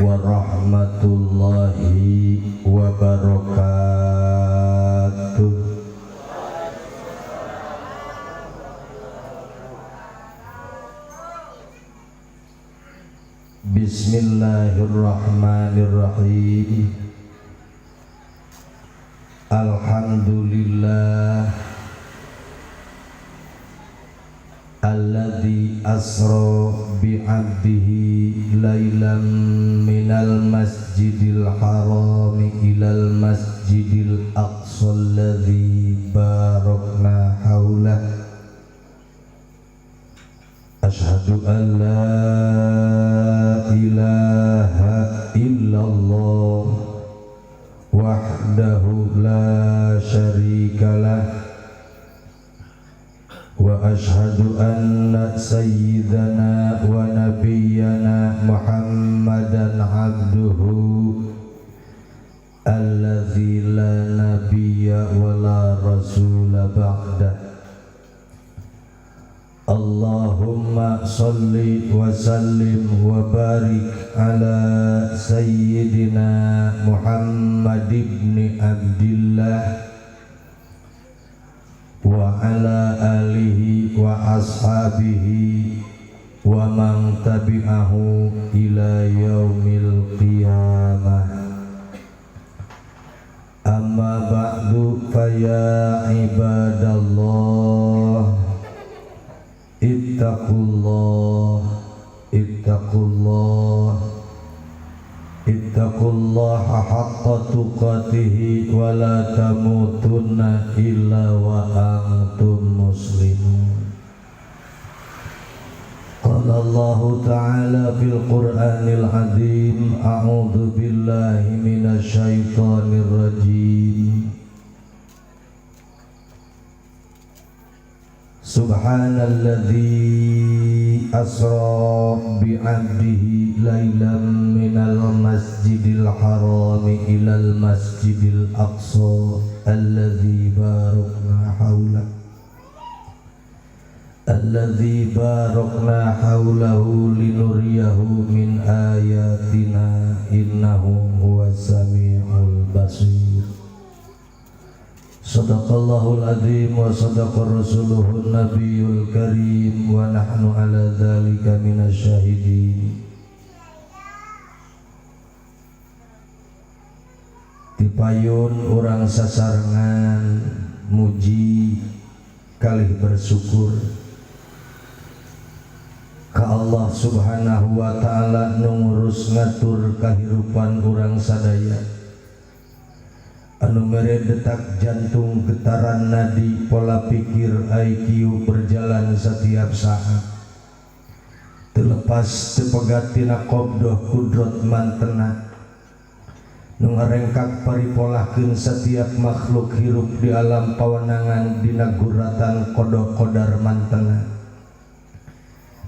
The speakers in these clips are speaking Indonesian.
warahmatullahi wabarakatuh. Bismillahirrahmanirrahim. Alhamdulillah alladzi asra bi'abdihi lailan minal masjidil harami ilal masjidil aqsa alladzi barakna haulah. Asyhadu an la ilaha illallah wahdahu la syarikalah wa asyhadu anna sayyidana wa nabiyyana Muhammadan abduhu alladzi la nabiyya wa la rasula ba'dah. Allahumma salli wa sallim wa barik ala sayyidina Muhammad ibn Abdillah wa ala alihi wa ashabihi wa man tabi'ahu ila yaumil qiyamah. Amma ba'du fa ya ibadallah ittaqullah ittaqullaha haqqa tuqatih wa la tamutunna illa wa antum muslimun. Qala Allah ta'ala fil Qur'anil azim, a'udzu billahi minasy syaithanir rajim. Subhanalladzi asra bi'abdihi lailan minal masjidil harami ilal masjidil aqsa alladzi barakna haulahu linuriyahu min ayatina innahu huwas samiul basir. Sadaqallahul azim wa sadaqa rasuluhun nabiyul karim wa nahnu ala dzalika minasyahidin. Dipayun urang sasarengan muji kalih bersyukur ka Allah subhanahu wa ta'ala nu ngurus ngatur kahirupan urang sadaya, anu mere detak jantung, getaran nadi, pola pikir, IQ berjalan setiap saat, terlepas tepegat tina qabdoh kudrat mantena nu ngarengkak paripolahkeun setiap makhluk hirup di alam pawenangan dina guratan qada qadar mantena.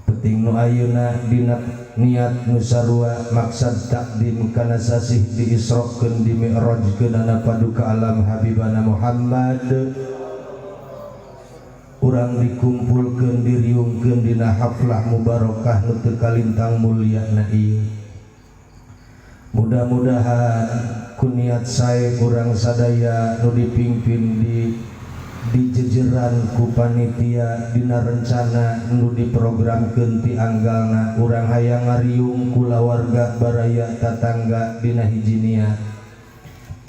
Penting nu ayeuna dina niat nu sarua maksad takdim kana sasih diisrokeun di mi'rajkeun ana paduka alam habibana Muhammad, urang dikumpulkeun diriungkeun dina haflah mubarakah nu teu kalintang mulyana ieu. Mudah-mudahan ku niat sae urang sadaya nu dipingpin di jejeran ku panitia dina rencana nu diprogramkeun ti anggalna, urang hayang ngariung kulawarga baraya tatangga dina hiji niat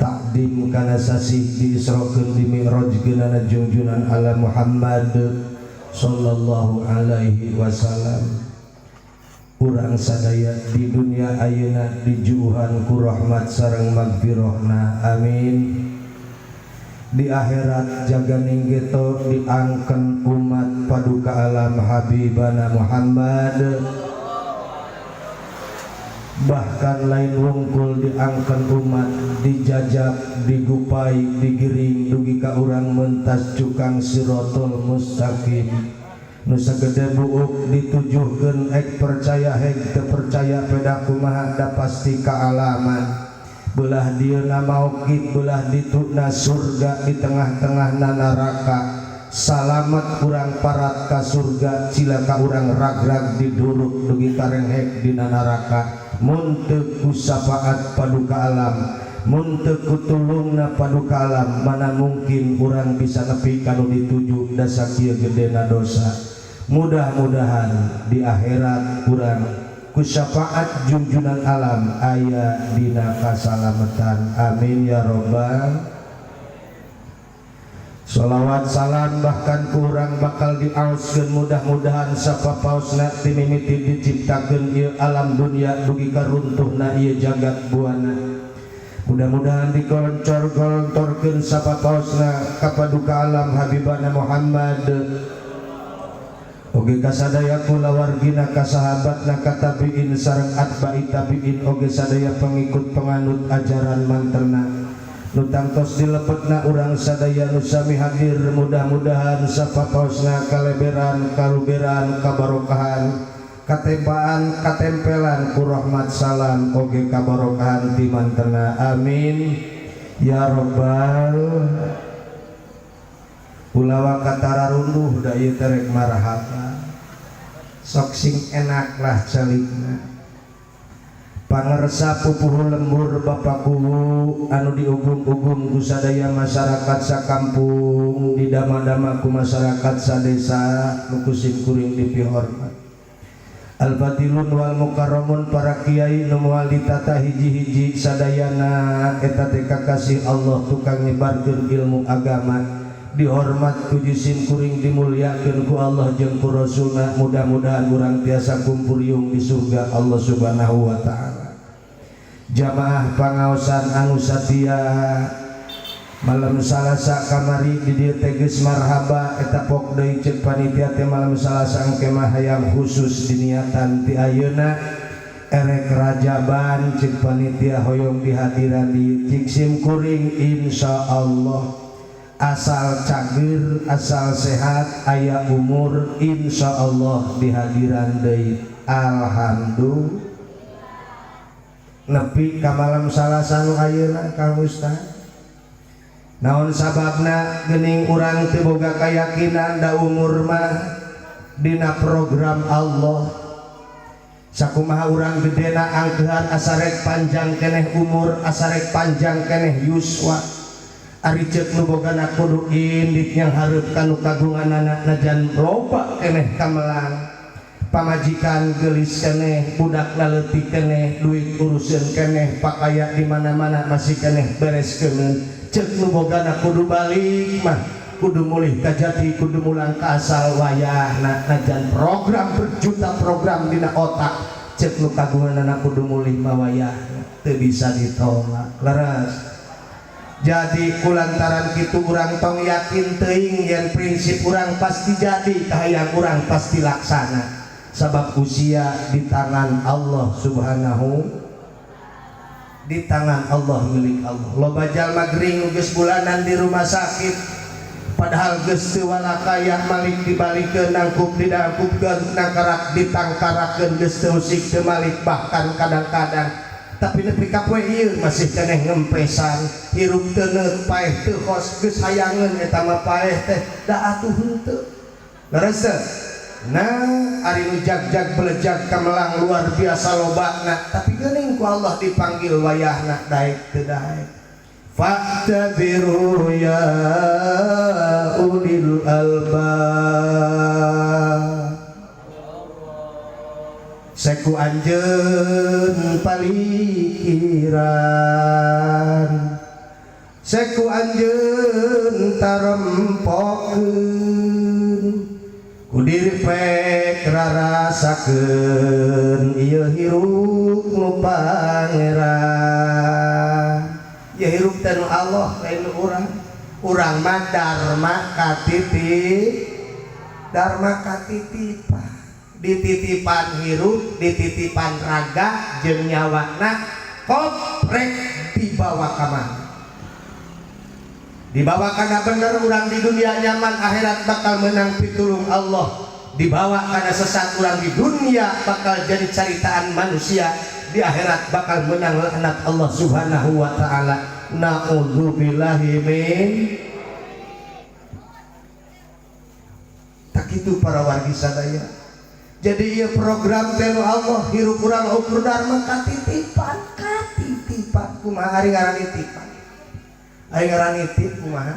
takdim kana sasih diisrokeun di mi'rajkeun ana junjunan ala Muhammad sallallahu alaihi wasallam. Urang sadaya di dunia ayeuna dijuuhan ku rahmat sareng magfirahna, amin. Di akhirat jaga ninggeto diangken umat paduka alam habibana Muhammad, bahkan lain wungkul diangken umat dijajab, digupai, digiring dugi ka urang mentas cukang siratal mustaqim nu sagede buuk ditujuhkeun ek percaya heg teu percaya peda kumaha da pasti kaalaman. Belah dieuna maukit, belah dituna surga, di tengah-tengahna neraka. Salamet urang parat ka surga, cilaka urang ragrag diduruk dugi karenghek dina neraka. mun teu ku syafaat paduka alam, mun teu ku tulungna paduka alam, mana mungkin urang bisa nepi kanu dituju da sakieu gedena dosa. Mudah-mudahan di akhirat urang ku syafaat junjunan alam aya dina kasalamatan. Amin ya robbal. Sholawat salam bahkan kurang bakal diauskeun, mudah-mudahan sapapaosna ti mimiti diciptakeun ieu alam dunia dugi karuntuhna ieu jagat buana. Mudah-mudahan dikolcor-kolcorkeun sapapaosna ka paduka alam Habibana Muhammad oge kasadaya kula wargina ka sahabatna ka tabiin sareng atba'i tabiin oge sadaya pengikut penganut ajaran manterna nu tangtos dilepetna urang sadaya nu sami hadir. Mudah-mudahan sapapaosna kaleberan kaluberan kabarokahan katempaan katempelan ku rahmat salam oge kabarokahan ti manterna. Amin ya robbal. Ulawa katara runduh da ieu terek marahaba sok sing enak lah calikna. Pangersa pupuh lembur Bapakku anu diugum-ugum ku sadaya masyarakat sakampung, didama-dama ku masyarakat sadesa nu kusim kuring dipihormat. Al-Fadilun wal Mukarramun para kiai nu moal ditata hiji-hiji sadayana eta teh kakasih Allah tukang nyebarkeun ilmu agama, dihormat ku jisim kuring dimulyakeun ku Allah jeung ku Rasulna. Mudah-mudahan urang tiasa kumpuriung di surga Allah Subhanahu wa taala. Jamaah pangaosan anu satia malam Salasa kamari di dieu teh geus marhaba eta pok deui ceuk panitia teh malam Salasa engke mah hayang khusus diniatan ti ayeuna erek rajaban ceuk panitia hoyong dihadiran di cik sim kuring insyaallah asal cager asal sehat aya umur insyaallah dihadiran deui. Alhamdulillah nepi ka malam Salasa nu ayeuna Kang Ustaz. Naon sababna geuning urang teu boga kayakinan da umur mah dina program Allah. Sakumaha urang gedena angkeuhan asarek panjang keneh umur, asarek panjang keneh yuswa. Ari ceuk nu bogana kudu indik yang hareup kanu kagunganana najan loba keneh kamelang. Pamajikan gelis keneh, budak laletik keneh, duit urusan keneh, pakaya di mana-mana masih keneh bereskeun. Ceuk nu bogana kudu balik mah, kudu mulih ka jati, kudu mulang ka asal wayahna. Najan program berjuta program dina otak, ceuk nu kagunganana kudu mulih mah wayahna, teu bisa ditolak. Leres. Jadi kulantaran kitu urang tong yakin teuing yen prinsip urang pasti jadi, kahayang urang pasti laksana. Sabab usia di tangan Allah Subhanahu, di tangan Allah, milik Allah. Loba jalma gering geus bulanan di rumah sakit padahal geus teu walakaya malik dibalikeun nangkup didangkupkeun nangkarak ditangkarakeun geus teu usik teu malik, bahkan kadang-kadang tapi nepi ka poe ieu masih keneh ngempesan hirup teu neut paeh teu hos geus hayangeun eta mah paeh teh da atuh henteu. Leres teu? Nah, ari nu jag-jag belejag kamelang luar biasa lobana, tapi geuning ku Allah dipanggil wayahna daek teu daek. Fa'tabiru ya ulil albab. Seku anjeun palikiran, seku anjeun tarempokeun. Kudir pek rarasakeun ieu hirup nu pangeran. Ya hirup teh nu Allah lain urang. Urang mah dharma katitipan. Dititipan hirup, dititipan raga jeung nyawana koprek dibawa ka mana? Dibawa karena bener urang di dunia nyaman, akhirat bakal menang pitulung Allah. Dibawa karena sesat urang di dunia bakal jadi caritaan manusia, di akhirat bakal menang laknat Allah Subhanahu wa taala. Na'udzubillahi min. Tak itu para wargi sadaya. Jadi ieu program teh Allah hirup urang ukur dharma katitipan kumaha ari ngaran nitipan ari ngaran nitip kumaha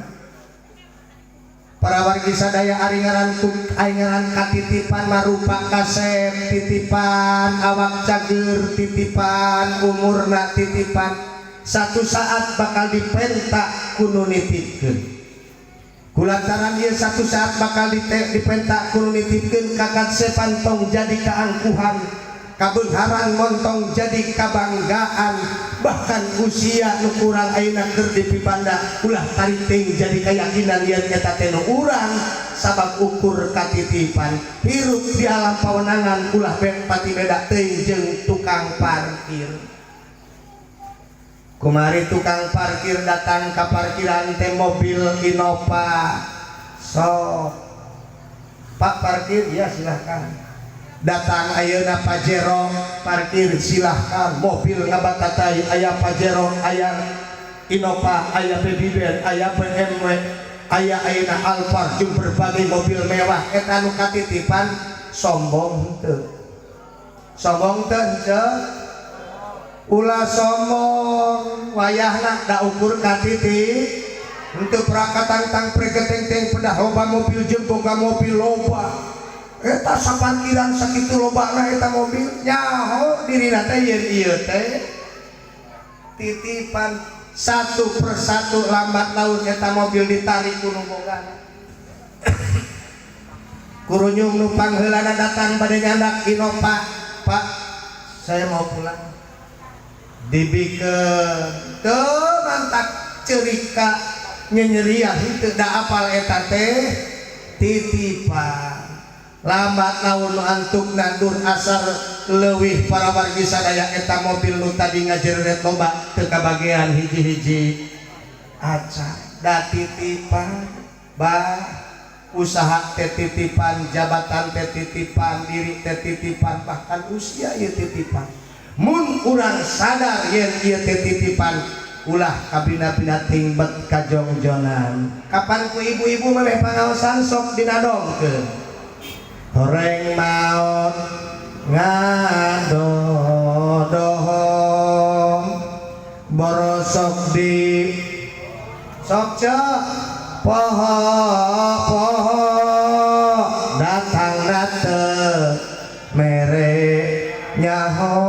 para wargi sadaya ari ngaran katitipan marupa kasep titipan awak cager titipan umurna titipan satu saat bakal dipentak kuno nitipkeun kulantaran dia satu saat bakal dipentak kuno nitipkeun kakak sepantong jadi keangkuhan kabeungharan montong jadi kabanggaan bahkan usia nu kurang ayeuna keur dipipanda ulah tariting jadi keyakinan yen eta teh nu urang sabab ukur katitipan hirup di alam pawenangan ulah pati beda teuing jeung tukang parkir. Kumari tukang parkir datang ke parkiran teh mobil Innova sok Pak parkir ya silahkan datang ayeuna Pajero parkir silahkan mobil ngabatatai aya Pajero aya Innova aya Baby Band aya BMW aya ayeuna Alphard jeung berbagai mobil mewah eta nu katitipan sombong teu ulah sombong wayahna da ukur katiti untuk prakatang tang pregeteng-teng pedah loba mobil jeung boga mobil loba eta saparkiran sakitu lobana eta mobil nyaho dirina teh yen ieu teh titipan satu persatu lambat laun eta mobil ditarik ku nu bogana kurunyung nu pangheulana datang bade nyandak Innova Pak saya mau pulang dibikeun teu mantak cerika nyeriah henteu da apal eta teh titipan lambat laun antukna dur asar leuwih para wargi sadaya eta mobil nu tadi ngajerret loba teu kabagean hiji-hiji aca da titipan bah usaha teh titipan jabatan teh titipan diri teh titipan bahkan usia ieu titipan mun urang sadar yen ieu teh titipan ulah kabina-bina tingbet kajongjonan kapan ku ibu-ibu memeh pangaosan sok dinadongkeun horeng maot ngadodohong borosok di sok cek poho datang dateng mere nyaho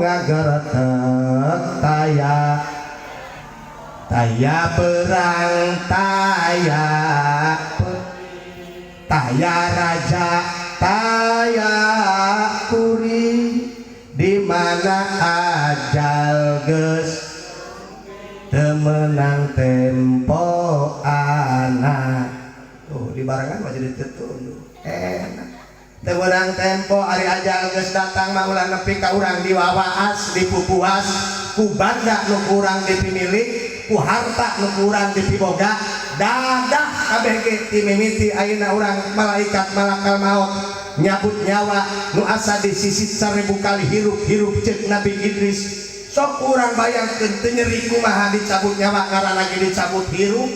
ngageretek taya perang taya raja taya kuri di mana ajal geus temenang tempo anak tuh di barangan mah jadi tetuh enak temenang tempo ari ajal geus datang mah ulah nepi ka urang diwawaas dipupuas ku banda nu urang dipimilik ku harta nu urang dipiboga dadah kabeh ge ti mimiti ayeuna urang malaikat malakal maut nyabut nyawa nu asa disisit 1000 kali hirup ceuk Nabi Idris sok urang bayangkeun teu nyeri kumaha dicabut nyawa karana lagi dicabut hirup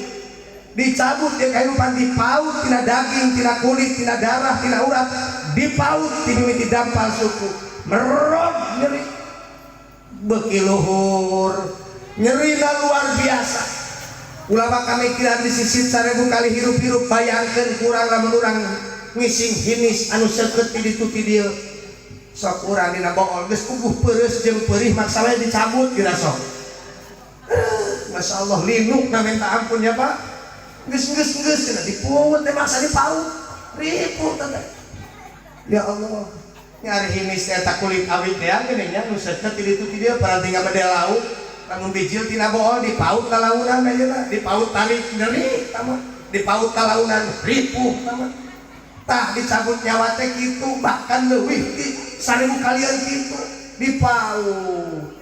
dicabut dia kehidupan dipaut tina daging tina kulit tina darah tina urat dipaut timimiti dampal suku merod nyeri beuki luhur nyerina luar biasa ulama kamikiran disisit 1000 kali hirup bayangkeun kurang lamun urang ngising hinis anu seukeut ti ditu ti dieu sok urang dina bool geus puguh peureus jeung peurih maksa we dicabut geura sok masyaallah linuk na minta ampun ya Pak geus cenah dipuut teh maksa dipaut ripuh teh ya Allah nyari hinis eta kulit awit teh geuning nya nu seukeut ti ditu ti dieu paranti ngabade lauk lamun bijil tina bool dipaut ka launan ayeuna dipaut tarik nyeri tama dipaut ka launan ripuh tama tah dicabut nyawa teh kitu bahkan leuwih ti 1000 kalian kitu dipaut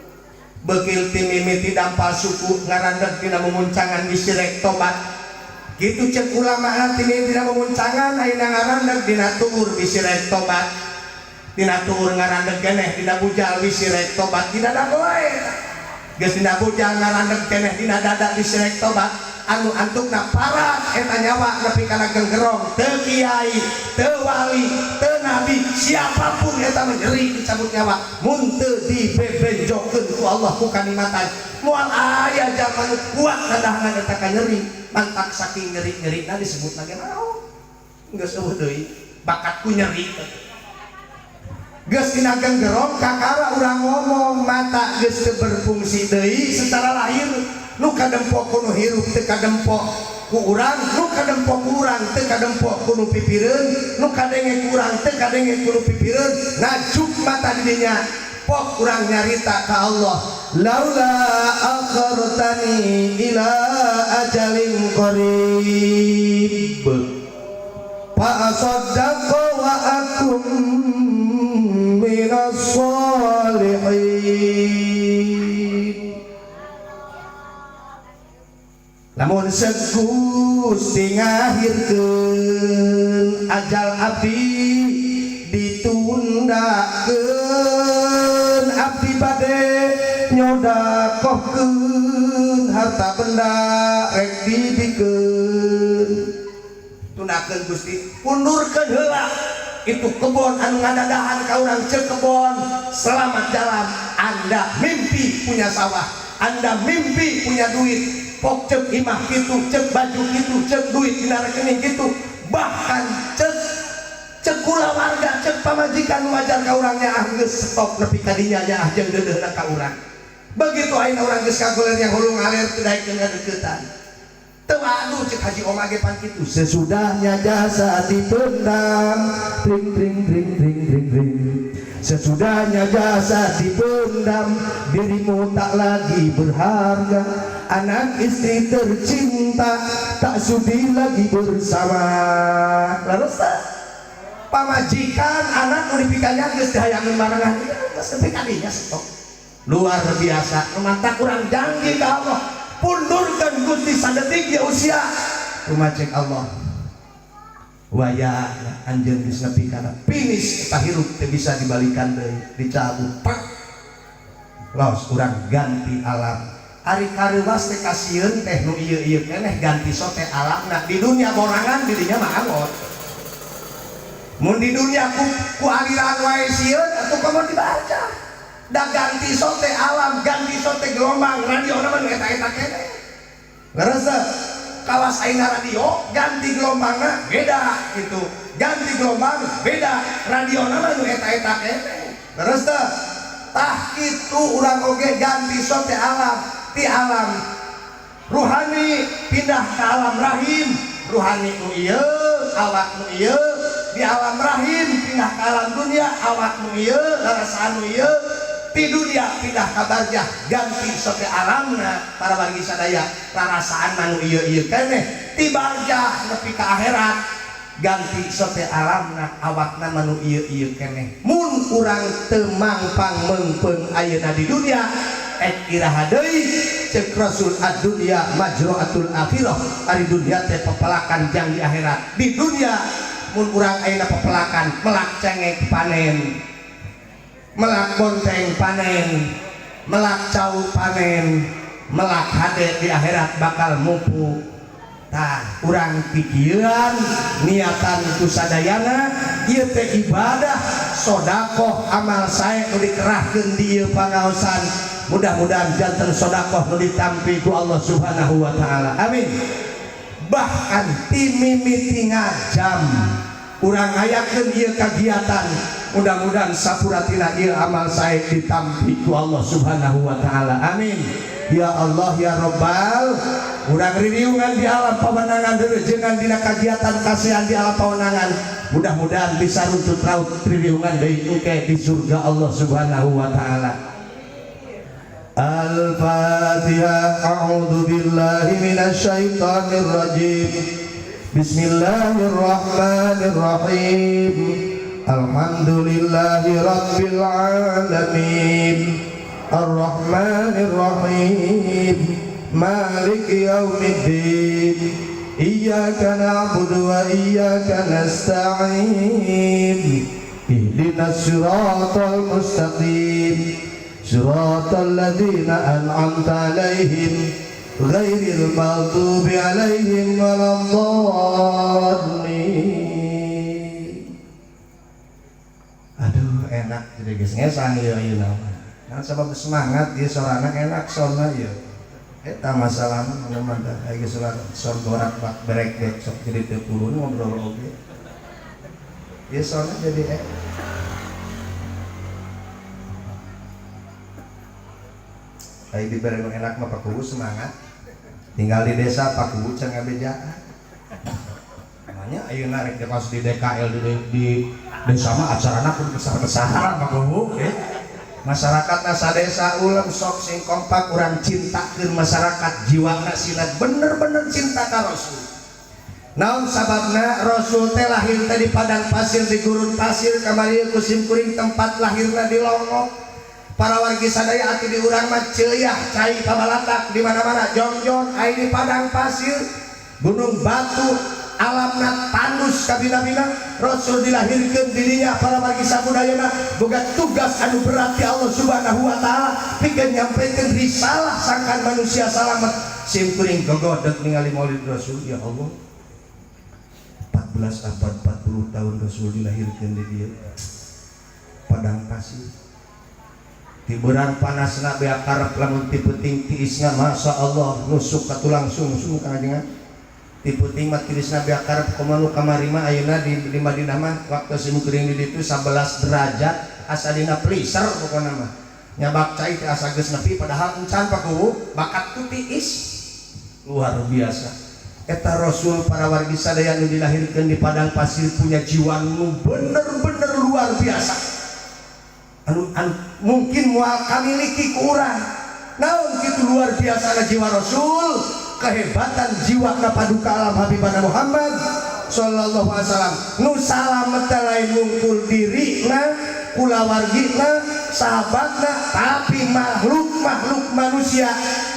beukil ti mimiti dampal suku ngarandeg tina memuncangan bisi rek tobat kitu ceuk ulama ti mimiti dina memuncangan ayeuna ngarandeg dina tuur bisi rek tobat dina tuur ngarandeg keneh dina bujal bisi rek tobat dina dagoe geus dina bujal ngarandeg keneh dina dada bisi rek tobat anu antukna parat eta nyawa nepi kana genggerong teu kiai teu wali teu nabi siapapun eta nyeri dicabut nyawa mun teu dibebenjokeun ku Allah ku kanikmatan moal aya jaman kuat nadahangan eta ka nyeri mantak saking nyeri-nyerina disebut lagi naon geus eueuh deui bakatku nyeri geus dina genggerong kakara urang ngomong mata geus teu berfungsi deui secara lahir nu kadempok kuno hirup teu kadempok ku urang nu kadempok ku urang teu kadempok kuno pipireun nu kadenge ku urang teu kadenge kuno pipireun ngajuk mata di dinya pok urang nyarita ka Allah laula akhartani ila ajalin qarib fa asaddaqa wa akum minas sholihin lamun Gusti ngahirkeun ajal abdi ditundakeun abdi bade nyodakohkeun harta benda rek didikeun tundakeun Gusti pundurkeun heula itu kebon anu ngadadahan ka urang ceuk kebon selamat jalan Anda mimpi punya sawah Anda mimpi punya duit pok cek imah gitu, cek baju gitu, cek duit di rekening gitu, bahkan cek kula warga, cek pamajikan wajar ka urangnya geus stop nepi ka dinya nya jeung deudeuhna ka urang. Begitu ayeuna urang geus kagoler yang hulu ngaler teu daekeun ngadeuketan. Teu anu cek haji oma ge pan kitu. Sesudahnya jasa ditundang, tring tring tring tring tring tring. Sesudahnya jasa dipendam, dirimu tak lagi berharga. Anak istri tercinta tak sudi lagi bersama. Lalu pamajikan anak unifikannya geus dihayangeun barengan geus nepi ka dinya stok. Luar biasa, mantap kurang janji ka Allah. Pundurkeun Gusti sadetik di usia. Rumajeng Allah. Waya anjeun geus nepi kana finish eta hirup teu bisa dibalikan deui, dicabut. Pak. Los urang ganti alam. Ari kareuwas teh kasieun teh nu ieu-ieu keneh ganti sote alamna di dunia borangan di dinya mah angot mun di dunia ku aliran wae sieun atuh komo dibaca da ganti sote alam ganti sote gelombang radio mah nu eta-eta keneh ngarasa kawas ayeuna radio ganti gelombangna beda gitu ganti gelombang beda radio mah nu eta-eta keneh ngarasa tah kitu urang oge ganti sote alam di alam ruhani pindah ke alam rahim ruhani nu ieu awak nu ieu di alam rahim pindah ke alam dunia awak nu ieu larasaan nu ieu di dunia pindah ka barjah ganti sote alamna para bagi sadaya larasaan manu ieu-ieu keneh di barjah nepi ka akhirat ganti sote alamna awakna manu ieu-ieu keneh mun urang teu mangpang meungpeung ayeuna di dunia iraha deui cek Rasul ad-dunya majra'atul akhirah ari dunia teh pepelakan jang di akhirat di dunia mun urang ayeuna pepelakan melak cengek panen melak bonteng panen melak cau panen melak hade di akhirat bakal mupu tah urang pikiran niatan itu sadayana ieu teh ibadah sedekah amal sae nu dikerahkeun di ieu pangaosan mudah-mudahan janten sedekah nu ditampi ku Allah Subhanahu wa taala amin bahkan ti mimiti ngajam urang ngayakeun ieu kagiatan mudah-mudahan sapuratina ieu amal sae ditampi ku Allah Subhanahu wa taala amin ya Allah ya Rabbal urang ririungan di alam pamanangan deurejengan dina kagiatan kasihan di alam pamanangan mudah-mudahan bisa runtut raut ririungan deui engke di surga Allah Subhanahu wa taala. Al-Fatihah. A'udzu billahi minasy syaithanir rajim. Bismillahirrahmanirrahim. Alhamdulillahi rabbil alamin. Ar-Rahmanir Rahim. Maliki yaumiddin. Iyyaka na'budu wa iyyaka nasta'in. Ihdinas siratal mustaqim. صراط الذين أنعمت عليهم ghairil maghdubi alaihim waladdallin. Aduh enak jadi geus ngesan ieu ayeuna mah sabab semangat ieu sorana enak sonna ieu eta masalahna mudah-mudahan aya geus son borak bak berek dek sok jadi teu purun ngobrol oge ieu sonna jadi aya dibere nu enak mah pakuhu semangat tinggal di desa pakuhu can ngabejaan namanya ayeuna rek pas di DKL di desa mah acarana kudu besar-besaran pakuhu masyarakatna sadesa ulah sok sing kompak urang cintakeun masyarakat jiwana silat bener-bener cinta ka Rasul. Naon sababna Rasul teh lahir teh di padang pasir di gurun pasir kamari kusim kuring tempat lahirna di Lombok. Para wargi sadaya ati di urang mah ceuyah cai pabalatak di mana-mana jongjon aya di padang pasir gunung batu alamna tandus kabina-bina Rasul dilahirkeun dirinya para wargi sabudayana boga tugas anu berat ti Allah Subhanahu wa taala pikeun nyampekeun risalah sangkan manusia salamet sim kuring gogodeg ningali maulid Rasul ya Allah 14 abad 40 tahun Rasul dilahirkeun di dieu padang pasir tiburan panasna bea karep lamun ti peuting tiisna masya Allah nusuk ka tulang sungsum kanjengan ti peuting mah tirisna bea karep komo kamari mah ayeuna di Madinah mah waktu sim kuring di ditu 11 derajat asa dina freezer pokona mah nyabak cai teh asa geus nepi padahal encan pakuhu bakat tu tiis luar biasa eta Rasul para wargi sadaya nu dilahirkeun di padang pasir punya jiwa nu bener-bener luar biasa anu mungkin moal kamiliki ku urang naon kitu luar biasa jiwa Rasul kehebatan jiwa na paduka alam Habibana Muhammad sallallahu alaihi wasallam nu salamet lain mungkul dirina kulawargina sahabatna tapi makhluk manusia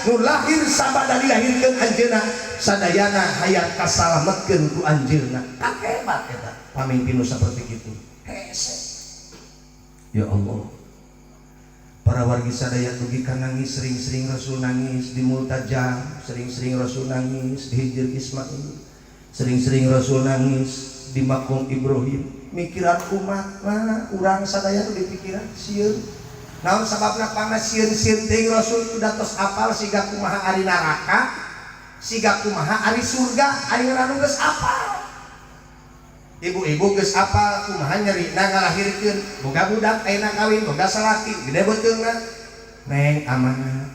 nu lahir sabada dilahirkeun anjeunna sadayana hayang kasalametkeun ku anjeunna kahebat eta pamimpin nu saperti kitu hese. Ya Allah, para wargi sadaya dugi kan nangis sering-sering Rasul nangis di Multajam, sering-sering Rasul nangis di Hijr Ismail, sering-sering Rasul nangis di Makom Ibrahim. Mikiran umat mana urang sadaya tu dipikiran sieun. Naon sababna pangna sieun-sieun teuing Rasul udah tos apal siga kumaha ari neraka, siga kumaha ari surga, ari nganu geus apal. Ibu-ibu geus apal kumaha nyerina ngalahirkeun boga budak ayeuna kawin boga salaki gede beuteungna neng amanah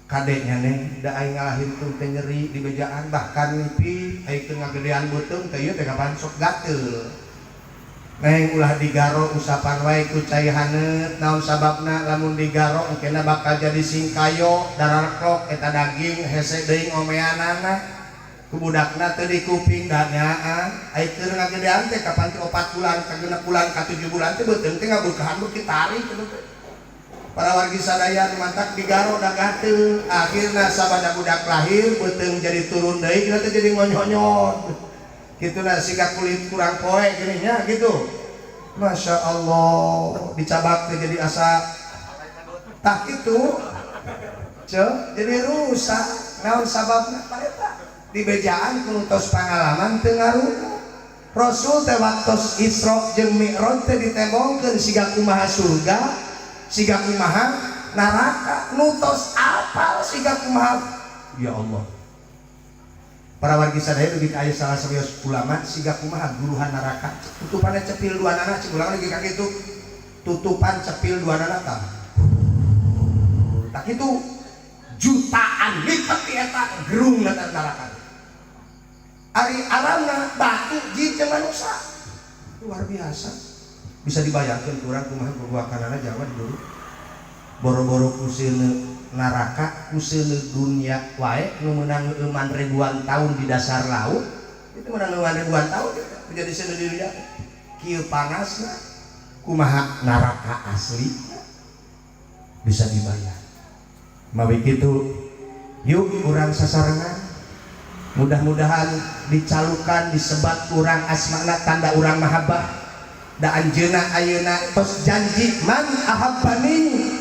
kadenya neng da aing ngalahirkeun teh nyeri di bejaan bahkan mimpi aing teu ngagedean beuteung teh ieu teh kapan sok gateul neng ulah digaro usapan wae ku cai haneut naon sababna lamun digaro engkena bakal jadi singkayo dararkok eta daging hese deui ngomeanana kubudakna teu di kuping da nyaan aya keur ngagedean teh kapan teh 4 bulan ka 6 bulan ka 7 bulan teh beuteung teh ngabeukahan beuki tari para wargi sadaya mantak digaro da gateul akhirna sabada budak lahir beuteung jadi turun deui kita teh jadi ngonyot kituna siga kulit kurang poe gini nya gitu Masya Allah dicabak teh jadi asa tak kitu jadi rusak naon sababna eta di bejaan kunutos pangalaman teu ngaruh Rasul teh waktos Isra jeung Mi'raj teh ditembongkeun siga kumaha surga siga kumaha neraka nutos apal siga kumaha ya Allah para wargi sadaya dugi aya salah sawios ulama siga kumaha guruhan neraka tutupanna cepil duanana cik ulang lagi ka kitu tutupan cepil duanana tah tak kitu jutaan lipat ti eta gerung neraka ari alamna batu jin jeung manusia luar biasa bisa dibayangkeun urang kumaha perbuakanana jalma di dieu boro-boro kuseun neraka kuseun dunia wae nu meunang euman ribuan tahun di dasar laut itu meunang euman ribuan tahun jadi seun di dunia kieu panasna kumaha neraka asli bisa dibayar mawi kitu yuk urang sasarengan mudah-mudahan dicalukan disebat urang asmana tanda urang mahabbah da anjeunna ayeuna tos janji man ahabbani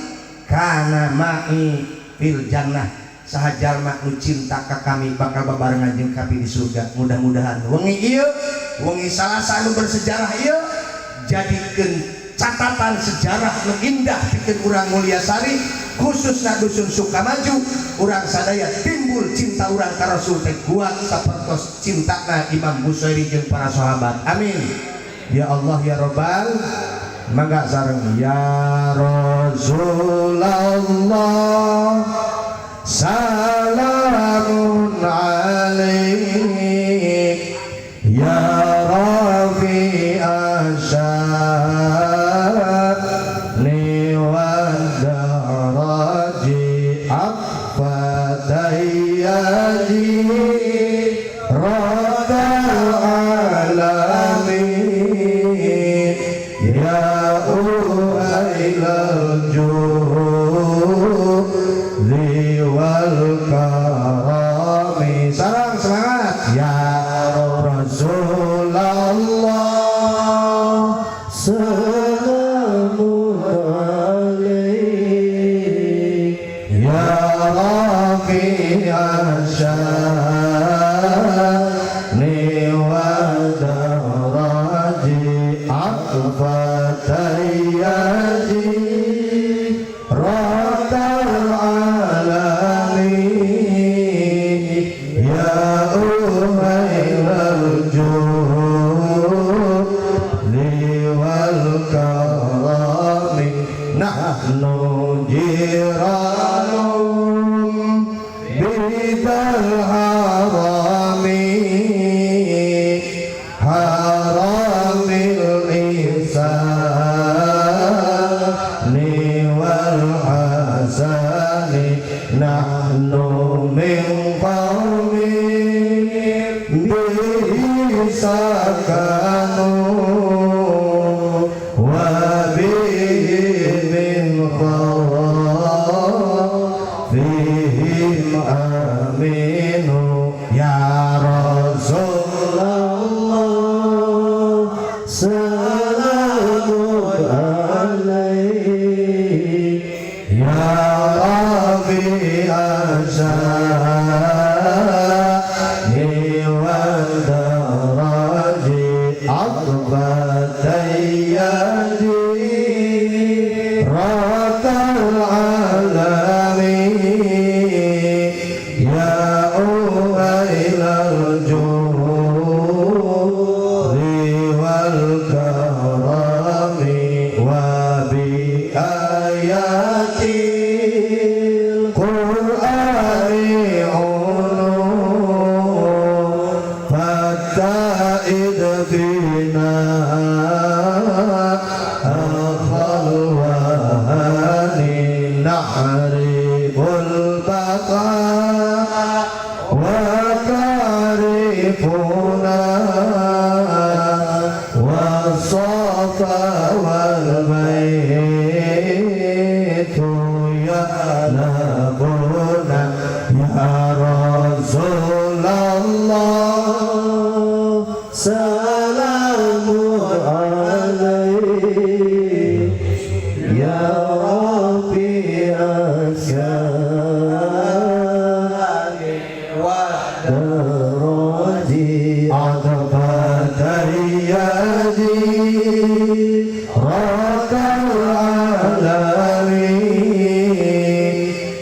kana ma'i fil jannah saha jalma nu cinta ka kami bakal babarengan jeung kami di surga. Mudah-mudahan wengi ieu wengi Salasa nu bersejarah ieu jadikeun catatan sejarah nu indah pikeun urang Mulyasari khususna dusun Sukamaju. Urang sadaya timbul cinta urang ka Rasul teh kuat sapertos cintana Imam Busiri jeung para sahabat. Amin ya Allah ya Rabbal. Mangga sareng ya Rasulullah salamun alaik ya Rafi asyani wa daraji afadayyaji radal alamin ya uwailal judi wal karami. Sarang semangat ya Rasulullah salamun alaik ya Rafi asyani wa daraji akfatayyaji radal alamin ya umailal judi wal karami nahnu jiranum bidal harami haramil ihsani wal hasani nahnu min qawmin bihi sakanu wa bihi min khawfihim aminu ya Rasulullah salamun alaik ya Rafi asyani wa daraji akfatayyaji radal alamin ya uwailal judi wal karami wa bi ayatil qur'ani ulum fata'id bina akhal wahani nahribul baqa wa karifuna wa safa wal baitu ya labuna ya Rasulullah salamun alaik ya Rabbi asyani wa daraji adfatayyaji radal alamin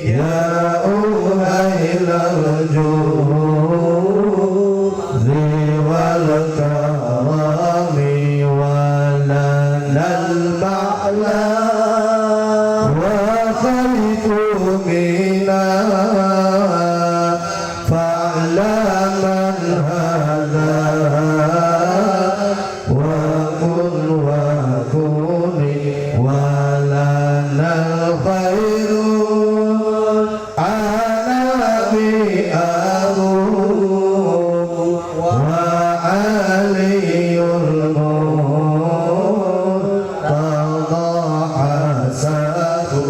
ya uwailal judi wal karami walanal ma'la wa khalitu mina fa'laman hadha wa kun wa kuni walanal khairun ana bi'ahu wa aliyul murtada hasabu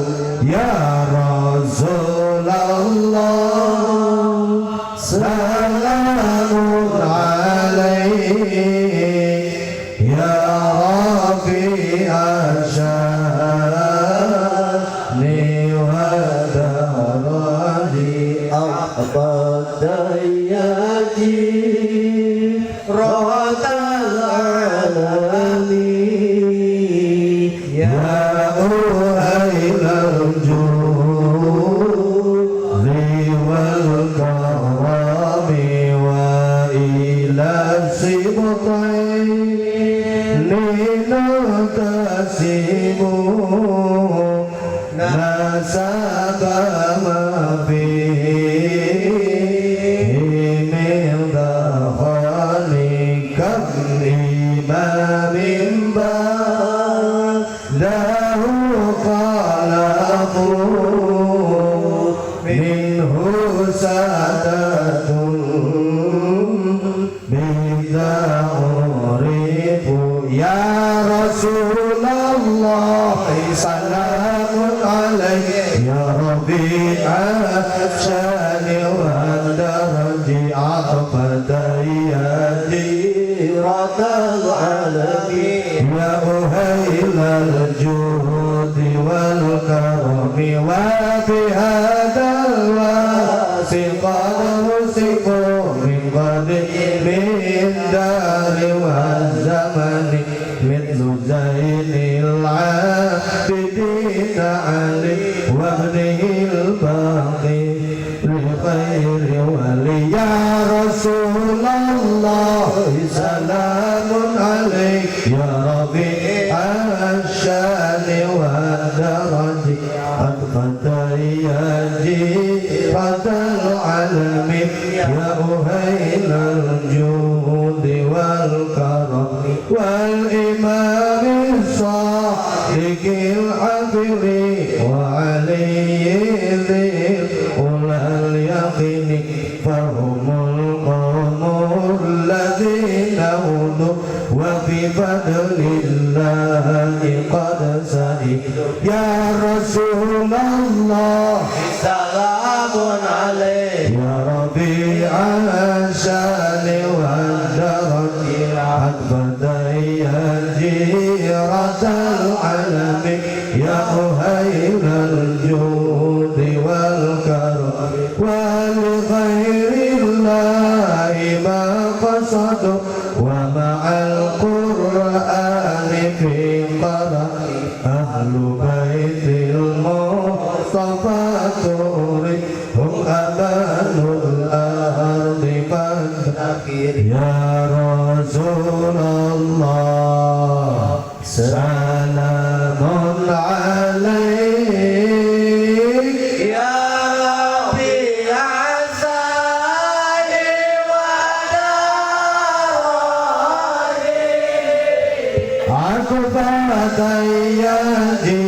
ya Rasulullah salamun alaik ya Rafi asyani wa daraji nutasimu nasaba ma fihi min dakhali kabli ma min ba'dahu khalaqu minhu sadatun bida'urifu ya Rasulullah salamun alaihi ya Rabi'ah syani wa daraji aqfadayati ratal alamin ya uhailal juhudi wal karami wa bihadal wasiqal usiku min qadimin dari wa zamani mithlu zainil abidin ali wa ibnihil baqi li khairi wali ya Rasulullah salamun alaik ya Rabi'ah syani wa daraji adqadayyaji fadal alamin ya uhailal judi wal karami wal imami sadiqil adli wa aliyyil ulal yaqini fahumul qawmul ladhina hudu wa bi fadlillahi qad sa'idu ya Rasulullah salamun alayhi ya Rabi'ah syani wa daraji adbadayyaji ratal alamin ya uhailal judi wal karam wa li ghairillahi ma qasadu wa ma'al qur'ani fi qara ahlu baitil mustafa turi hum abanul ardi fadakir ya Rasulullah salamun alaik ya Rabi'ah syani wa daraji aqfadayyaji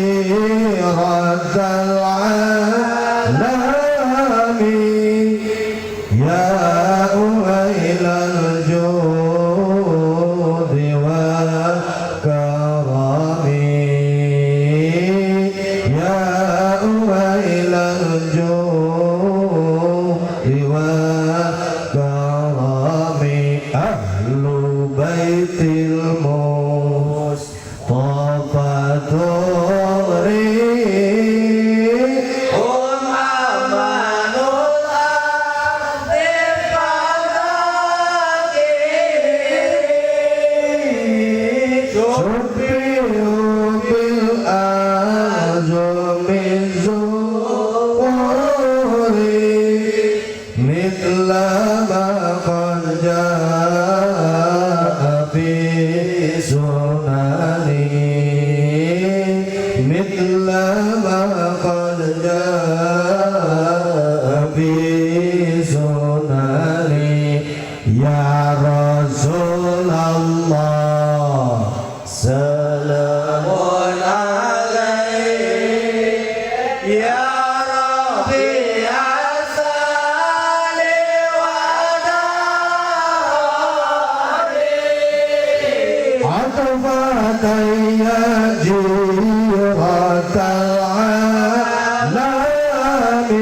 ratal alamin ya uhailal judi wal karami ya uhailal judi wal karami ahlu baitil mustafa turi ya Rasulullah salamun alaihi ya Rabi'ah syani wa daraji aqfadayyaji ratal alamin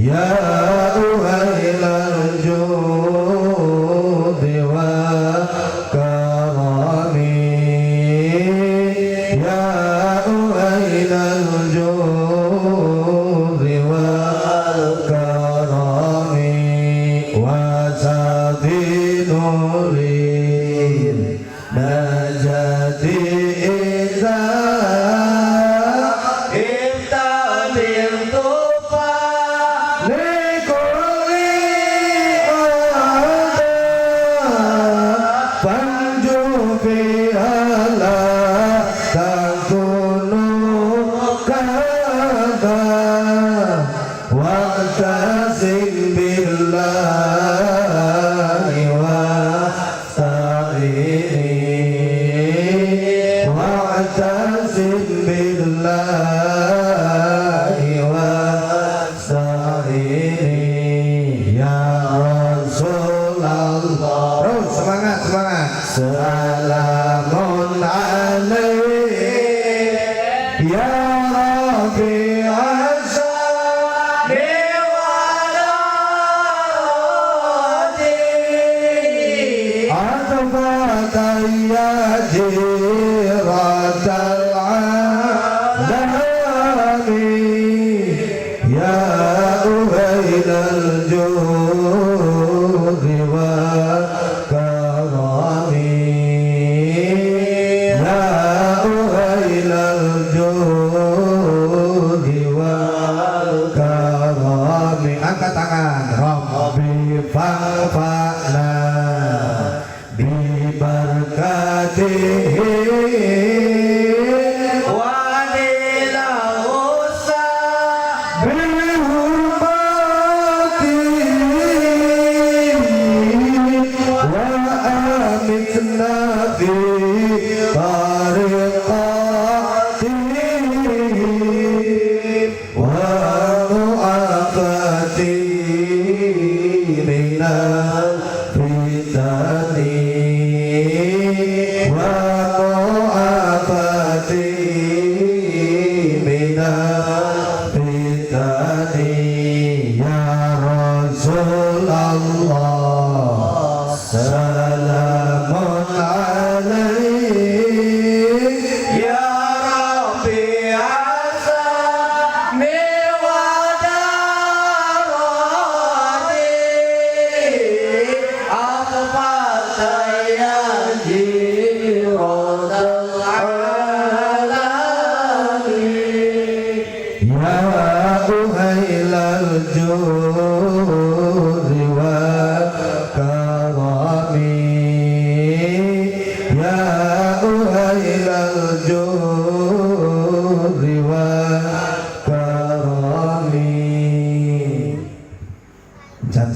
ya uhailal judi wal karami ya uhailal judi wal karami wa sabinurin najati idza ibtadir tufa likulli ada fanju fi ala takunu kada wa'tasim billahi wasta'ini wa'tasim billahi wasta'ini ya Rasulullah. Terus semangat semangat. Salamun alaik ya Rabbi ashabi waladi atfataya jiratal alami ya uhailal judi wal karami ya uhailal judi wal karami. Angkat tangan. Rabbi fa'fa'na bi barakatihi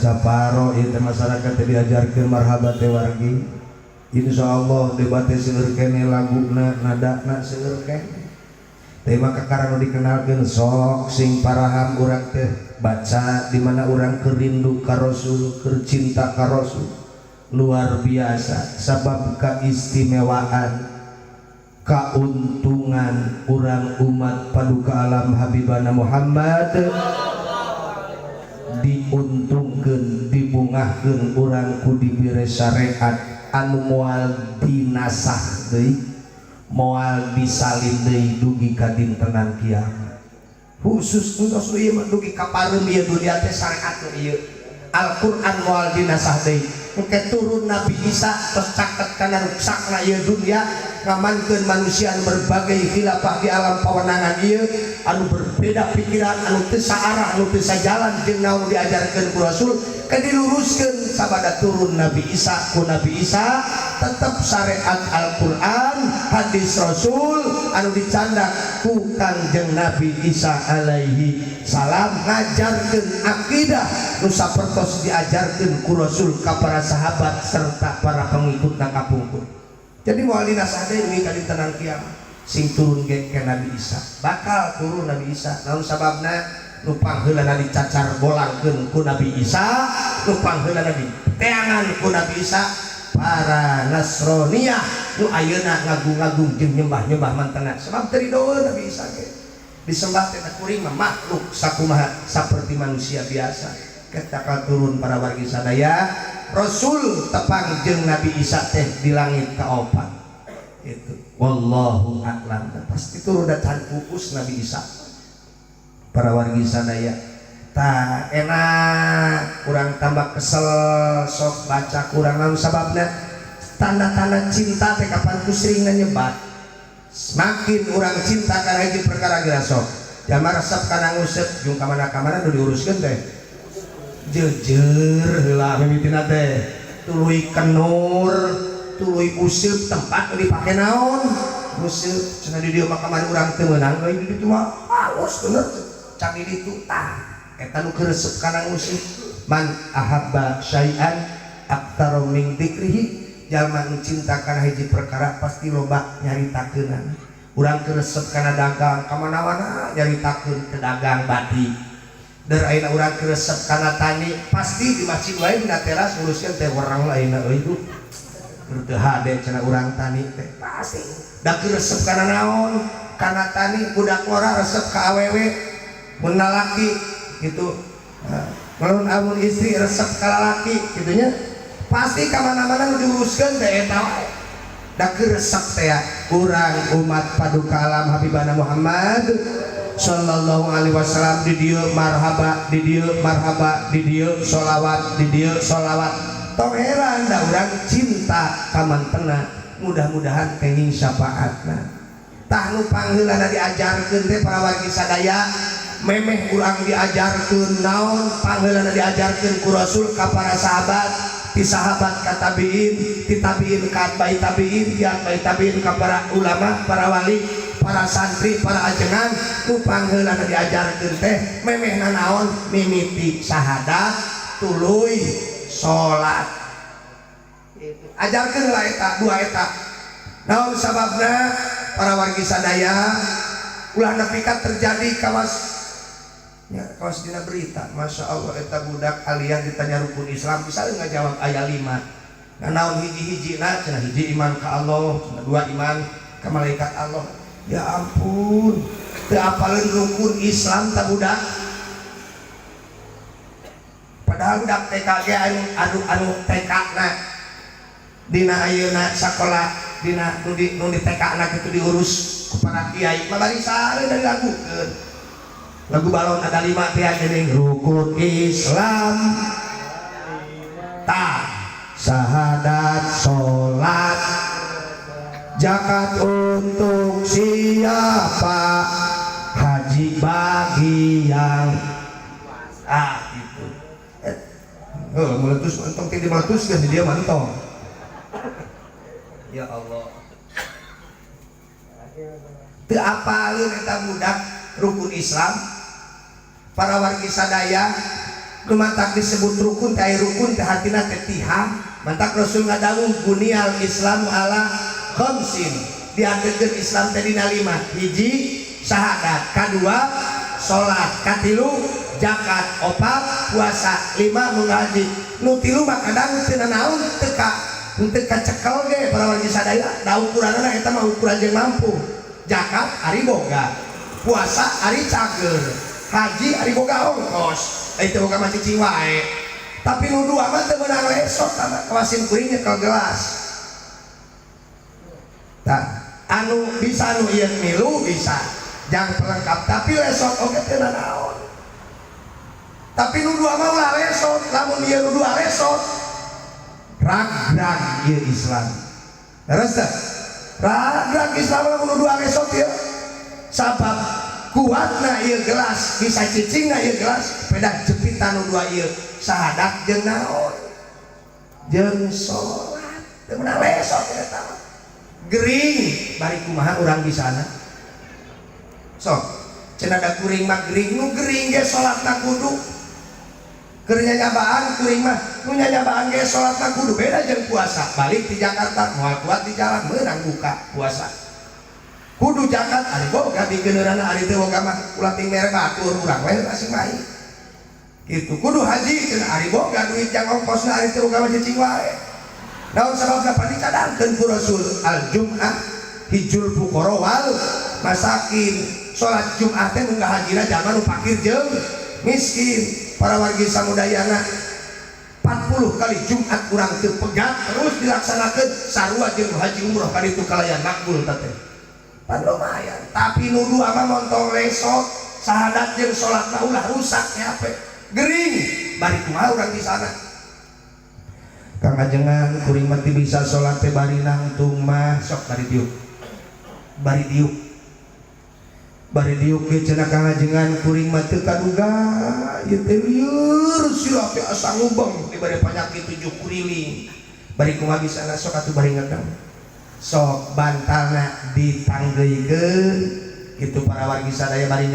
saparo itu masyarakat diajarkan marhabat wargi. Insyaallah debatnya seueur kene laguna nadana seueur kene. Teh maka karena dikenalkeun sok sing paraham urang teh baca di mana urang keur rindu ka Rasul, keur cinta ka Rasul. Luar biasa sabab keistimewaan kauntungan urang umat paduka alam Habibana Muhammad diuntungkeun dibungahkeun urang ku dibere syariat anu moal dinasah deui moal disalin deui dugi ka dintenan kiamat. Khusus engtos ieu mah dugi ka pareum ieu dunia teh syariat ieu Al-Qur'an moal dinasah deui engke turun Nabi Isa tos caket kana ruksakna ieu dunia ngamankeun manusia anu berbagai khilafah di alam pawenangan ieu anu berbeda pikiran anu teu saarah anu teu sajalan jeung naon diajarkeun ku Rasul diluruskeun sabada turun Nabi Isa ku Nabi Isa tetep syariat Al-Qur'an hadis Rasul anu dicandak ku Kangjeng Nabi Isa alaihi salam ngajarkeun akidah nu sapertos diajarkeun ku Rasul ka para sahabat serta para pengikutna kapungkur. Jadi moal dinasah deui ka dintenan kiamat sing turun ge ke Nabi Isa bakal turun Nabi Isa naon sababna nu pangheulana dicacar bolangkeun ku Nabi Isa nu pangheulana diteangan ku Nabi Isa para Nasroniyah nu ayeuna ngagung-ngagung jeung nyembah-nyembah mantena sabab teu ridhoeun Nabi Isa ge disembah teh kuring mah makhluk sakumaha saperti manusia biasa ketika turun para wargi sadaya Rasul tepang jeung Nabi Isa teh di langit kaopat itu wallahu a'lam pasti turun da can pupus Nabi Isa para wargi sadaya tah enak kurang tambah kesel sok baca kurang naon sababna tanda-tanda cinta teh kapan kusringan nyebat semakin urang cinta kana hiji perkara geus sok jama resep kana ngusep jeung ka mana-kamana nu diuruskeun teh jeujer heula mimitina teh tuluy kenur tuluy useup tempat dipake naon useup cenah di dieu mah kamari urang teu meunang euy di ditu mah halus bener can di ditu tah eta nu keuresep kana useup man ahabba syai'an aktsara min dzikrihi jalma nu cinta kana hiji perkara pasti loba nyaritakeunana urang keuresep kana dagang kamana-mana nyaritakeun teu dagang batik dan ayeuna urang keuresep kana tani pasti di masjid wae dina teras nguruskeun teh urang lainna euy teu hade cenah urang tani teh pasti da keuresep kana naon kana tani budak ora resep ka awewe mun lalaki gitu mun amun istri resep ka lalaki kitu nya pasti ka mana-mana nu diuruskeun teh eta wae da keuresep teh urang umat paduka alam Habibana Muhammad sallallahu alaihi wasallam di dieu marhaba di dieu marhaba di dieu sholawat di dieu sholawat tong heran da urang cinta ka mantena mudah-mudahan kenging syafaatna tah nu pangheulana diajarkeun teh para wargi sadaya memeh urang diajarkeun naon pangheulana diajarkeun ku Rasul ka para sahabat ti sahabat ka tabiin ti tabiin ka atba'i tabiin ti atba'i tabiin ka para ulama para wali para santri, para ajengan ku pangheulana diajarkeun teh memehna naon mimiti sahadat tuluy salat ajarkeun lah eta dua eta naon sababna para wargi sadaya ulah nepi ka terjadi kawas dina berita Masya Allah eta budak aliyah ditanya rukun Islam bisa ngajawab aya 5 nah naon hiji-hijina cenah hiji iman ka Allah cenah dua iman ka malaikat Allah. Ya ampun, teu apaleun rukun Islam tak budak. Padahal budak TK ge anu TK na dina ayeuna sakola dina nu di TK na kitu diurus ku para kiai. Mabari sare dari lagukeun. Lagu balon ada 5 teh geuning rukun Islam. Ta syahadat salat zakat untuk siapa haji bagi yang gitu meletus mentong tidak meletus kan dia mantong ya Allah teu apaleun eta budak rukun Islam para wargi sadaya lumatak disebut rukun teh rukun teh hatina teh tihang mantak Rasul ngadawuh buniyal Islam ala khamsin diadekeun Islam teh dina 5 hiji syahadat kadua salat katilu zakat opat puasa 5 mengaji nu tilu mah kadang teu naon teu ka cekel ge para wargi sadaya da ukuranna eta mah ukuran jeung mampu zakat ari boga puasa ari cager haji ari boga ongkos teu boga mah cicing wae tapi nu dua mah teu meunang lesot kawasin kuring nyekel gelas. Nah, anu bisa anu ieu milu bisa jang pelengkap tapi lesot oge teu naon. Tapi nu dua mah ulah lesot, lamun ieu nu dua lesot ragrag ieu Islam. Terus teh ragrag Islam lamun nu dua lesot ieu sabab kuatna ieu gelas bisa cicingna ieu gelas pedah jepitan nu dua ieu sahadat jeung naon jeung salat teu meunang lesot eta mah gering bari kumaha urang di sana sok cenah da kuring mah gering nu gering ge salatna kudu keur nyanyabaan kuring mah nu nyanyabaan ge salatna kudu beda jeung puasa balik di Jakarta moal kuat di jalan meunang buka puasa kudu zakat ari boga di geuneurana ari teu boga mah ulah ting mere batur urang we masing bae kitu kudu haji cenah ari boga duit jang ongkosna ari teu boga mah cicing wae. Naon sababna dicadangkeun ku Rasul al-Jum'ah hijul fuqara wal masakin salat Jumat teh munggah hajina jalma nu fakir jeung miskin para wargi samudayana 40 kali Jumat urang teu pegat terus dilaksanakeun sarua jeung haji umroh ka ditu kalayan makbul teh pan lumayan tapi nu dua mah montong lesot sahadat jeung salatna ulah rusak nya ape gering bari kumaha urang di sana Kang ajengan kuring mati bisa sholat teh bari nangtung mah sok bari diuk ge cenah Kang ajengan kuring mati kaduga ieu teh lieur sila teh asa ngubeng dibade panyakit 7 kuriling bari kumaha bisa sok atuh bari ngedeng sok bantalna ditanggeuykeun kitu para wargi sadaya bari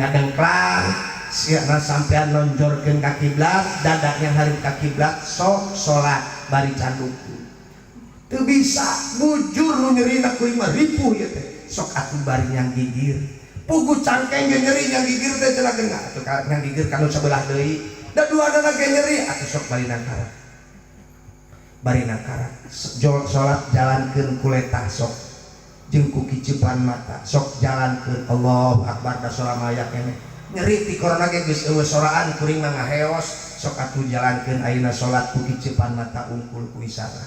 ngadengklang siana sampean nonjorkeun ka kiblat dadanya hareup ka kiblat sok salat bari candukeun teu bisa bujur nu nyerina kuring mah ripuh ieu teh sok atuh bari nyang gigir pugu cangkeng ge nyeri nyang gigir teh cenah geuna atuh nyang gigir kanu sabelah deui da duana ge nyeri atuh sok bari nangkara salat jalankeun kuletah sok jeung ku kicepan mata sok jalankeun Allahu Akbar da soramaya keneh nyeri ti korona ge geus eueuh soraan kuring mah ngaheos sok atuh jalankeun ayeuna salat ku kicepan mata ungkul ku isara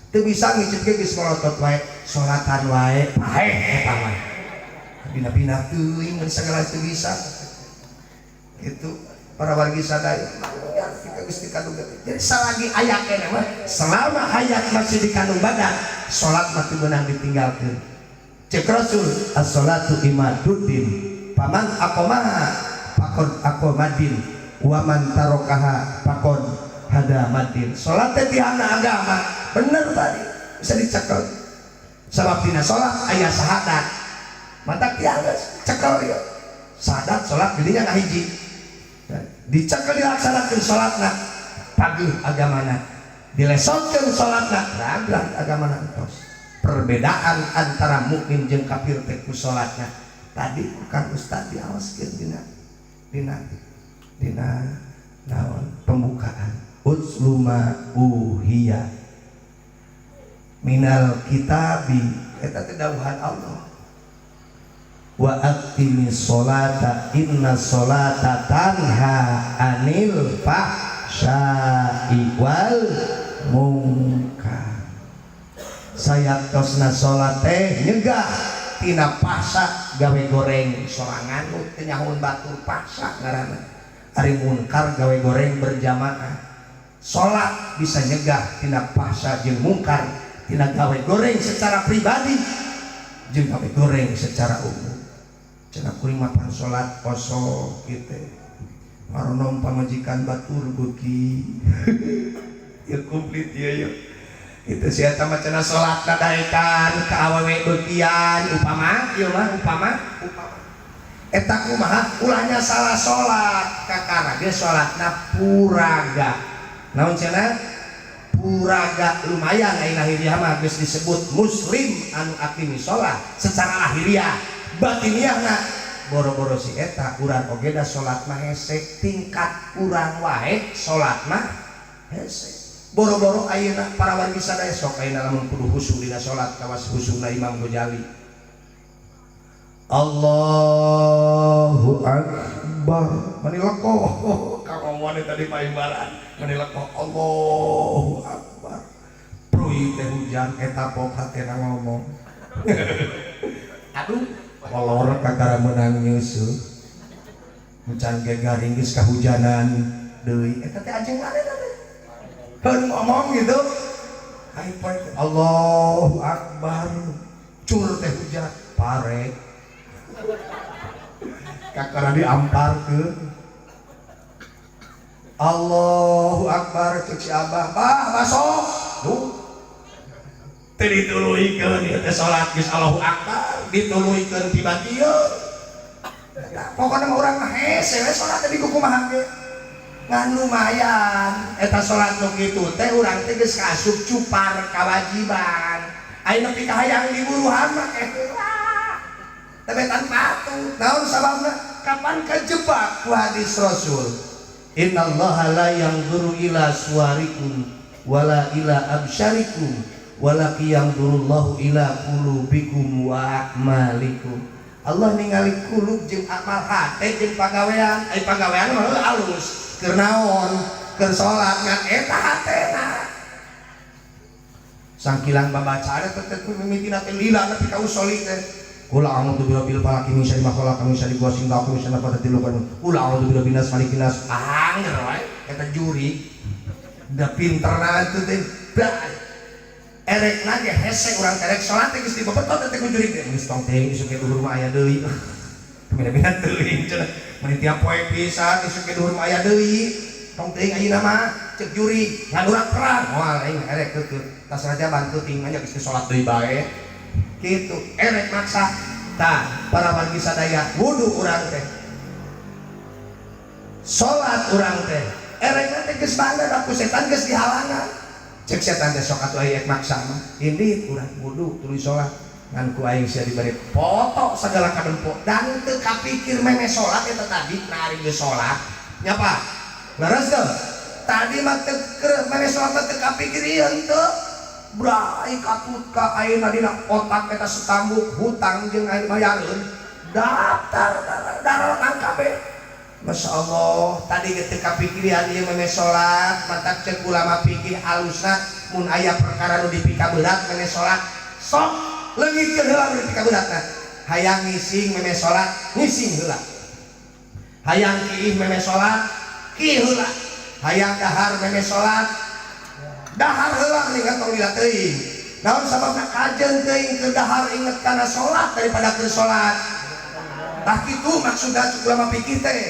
teu bisa ngicep ge geus molotot wae salatan wae paeh eta mah bina-bina teuing mun sagala teu bisa kitu para wargi sadaya kita Gusti kandung jadi salagi aya keneh mah selama hayat masih di kandung badan salat mah teu beunang ditinggalkeun cek Rasul as-salatu imaduddin paman aqamaha faqad aqamadin wa man tarakaha faqad hadamadin salat teh tiana agama bener tadi bisa dicekel sabab dina salat aya syahadat mata tianggeus cekel ieu syahadat salat didinya ngahiji dicekel dilaksanakeun salatna paguh agamana dilesotkeun salatna raglan agamana entos perbedaan antara mukmin jeung kafir teh ku salatna tadi kan ustaz diawaskeun dina naon pembukaan usluma uhiya minal kitabi eta teh dawuhan Allah wa aqimis sholata inna sholata tanha anil fahsya'i wal munkar sayatosna sholat teh nyegah tina fahsya gawe goreng sorangan teh nyahoun batur fahsya ngaranna ari munkar gawe goreng berjamaah sholat bisa nyegah tina fahsya jeung munkar tina gawe goreng secara pribadi jeung gawe goreng secara umum cenah kuring mapan salat poso kitu maronom pamajikan batur beuki ya komplit ieu itu sia eta mah cenah salatna daekan ka awewe beukian upama eta kumaha ulahnya salah salat kakara ge salatna puraga naon cenah puraga lumayan ayeuna lahiriah mah geus disebut muslim anu aqimi sholat secara lahiriah batiniahna boro-boro si eta urang oge da salat mah hese tingkat urang wae salat mah hese boro-boro ayeuna para wargi sadaya sok ayeuna lamun kudu khusyuk dina salat kawas khusyukna Imam Ghazali Allahu Akbar mani lekoh kagomongan tadi paimbaran mani lekoh Allahu Akbar pruy teh hujan eta pok hatena ngomong aduh kolor kakara menang nyusul mencan garing geus kahujanan deui eta teh ajeng ngaranna teh heun ngomong gitu ai poe Allahu Akbar cur teh hujan pare kakara diamparkeun Allahu Akbar cek si abah bah masuk duh teu dituluikeun ieu teh salat geus Allahu Akbar dituluikeun tiba kieu pokona mah urang mah hese we salat teh kumaha ge ngan lumayan eta salat nu kitu teh urang teh geus kasub cupar kawajiban ayeuna nepi ka hayang diburuhan mah heula tebetan patuh naon sababna kapan kajebak ku hadis Rasul innallaha la yanzuru ila suwarikum wala ila absyarikum walaki yanzurullahu ila qulubikum wa a'malikum Allah ningali kulub jeung amal hate jeung pagawean pagawean mah alus keur naon keur salat ngan eta hatena sangkilang babacana teh mimitina teh lila nepi ka usoli teh qul a'udzu birabbil falaq min syarri ma khalaq min syarri ghasiqin idza waqab min syarri nafathati fil 'uqad qul a'udzu birabbin nas malikin nas anger wae eta juri da pinterna teh teh erek lagi hese urang erek salat teh geus dibebetot teh ku jurig teh geus tong teh isuk ke duhur mah aya deui bina-bina teuing cenah mun tiap poe pisan isuk ke duhur mah aya deui tong teuing ayeuna mah cek juri ngan urang perang moal aing erek keukeu tas raja bantu ting aja geus salat deui bae kitu erek maksa tah para wargi sadaya wudu urang teh salat urang teh erek teh geus bandar aku setan geus dihalangan cek setan teh sok atuh aya maksa mah indit urang wudu tuluy salat ngan ku aing sia dibari foto segala kadempo dan teu kapikir meme salat eta tadi na ari geus salat nyapa leres teu tadi mah teu meme salat teu kapikir ieu henteu brai katut ka ayeuna dina otak eta setambuk hutang jeung aya bayareun daftar darah kabeh Masya Allah tadi teu kapikirian ieu meme salat matak ceuk ulama pikir alusna mun aya perkara nu dipika berat meme salat sok leungitkeun heula nepi ka beratna hayang ngising meme salat ngising heula hayang kiih meme salat kiih heula hayang dahar meme salat dahar heula mendingan tong lila teuing naon sababna kajeun teuing keur dahar inget kana salat daripada keur salat tah kitu maksudna cuk ulama pikir teh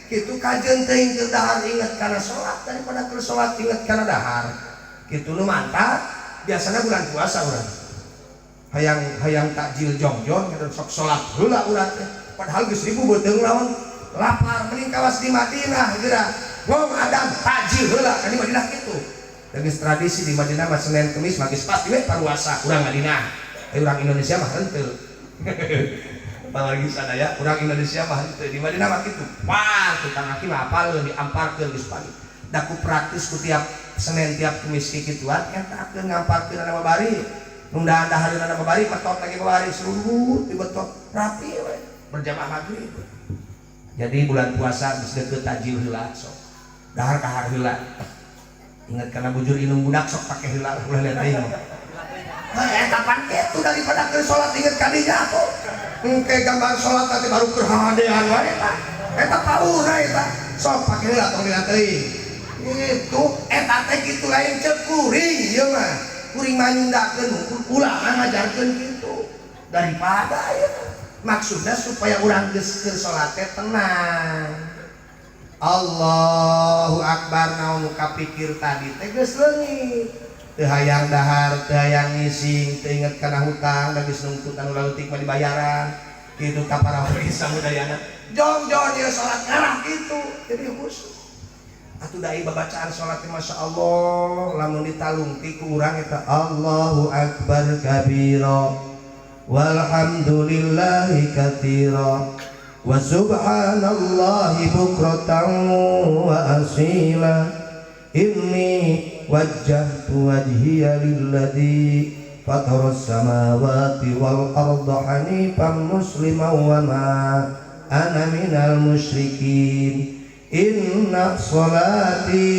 kitu kajeun teuing keur dahar inget kana salat daripada keur salat inget kana dahar kitu nu mantap biasana bulan puasa urang hayang takjil jongjon dan sok salat heula urang teh padahal geus ribu beuteung lawan lapar mending kawas di Madinah geura ngong adam takjil heula kan di Madinah kitu da geus tradisi di Madinah mah Senin Kemis mah geus pasti we paruasa urang Madinah urang Indonesia mah henteu apalagi sadaya urang Indonesia mah henteu di Madinah mah kitu par tukang aki mah apaleun diamparkeun geus pagi da ku praktis ku tiap Senin tiap Kemis kikituan eta akeun ngamparkeun ana babari nundahan dahareun ana babari metot lagi babari serurut dibetot rapi we berjamaah maghrib jadi bulan puasa geus deukeut tajil heula sok dahar kahar heula inget kana bujur inung budak sok pake heula ulah lihat aing eta pan kitu daripada keur salat inget ka dinya atuh engke gambar salat tadi baru keur hadean wae eta paura eta sok pake heula tong lihat aing itu eta teh kitu lain ceuk kuring ieu mah kuring manyundakeun ulama ngajarkeun kitu daripada ya maksudnya supaya urang geus keur salat teh tenang Allahu Akbar naon nu kapikir tadi teh geus leungit teu hayang dahar teu hayang ngising teu inget kana hutang da geus nungtut anu leutik mah dibayaran kitu ka para wargi samudayana jong-jong ieu salat ngarah kitu jadi khusyuk atuh dai babacaan salat Masya Allah lamun ditalungti ku urang eta Allahu Akbar kabira walhamdulillahi katsira wa subhanallahi bukratan wa asila inni wajjahtu wajhiya lilladzi fataras samawati wal arda hanifan musliman wa ma ana minal musyrikin inna sholati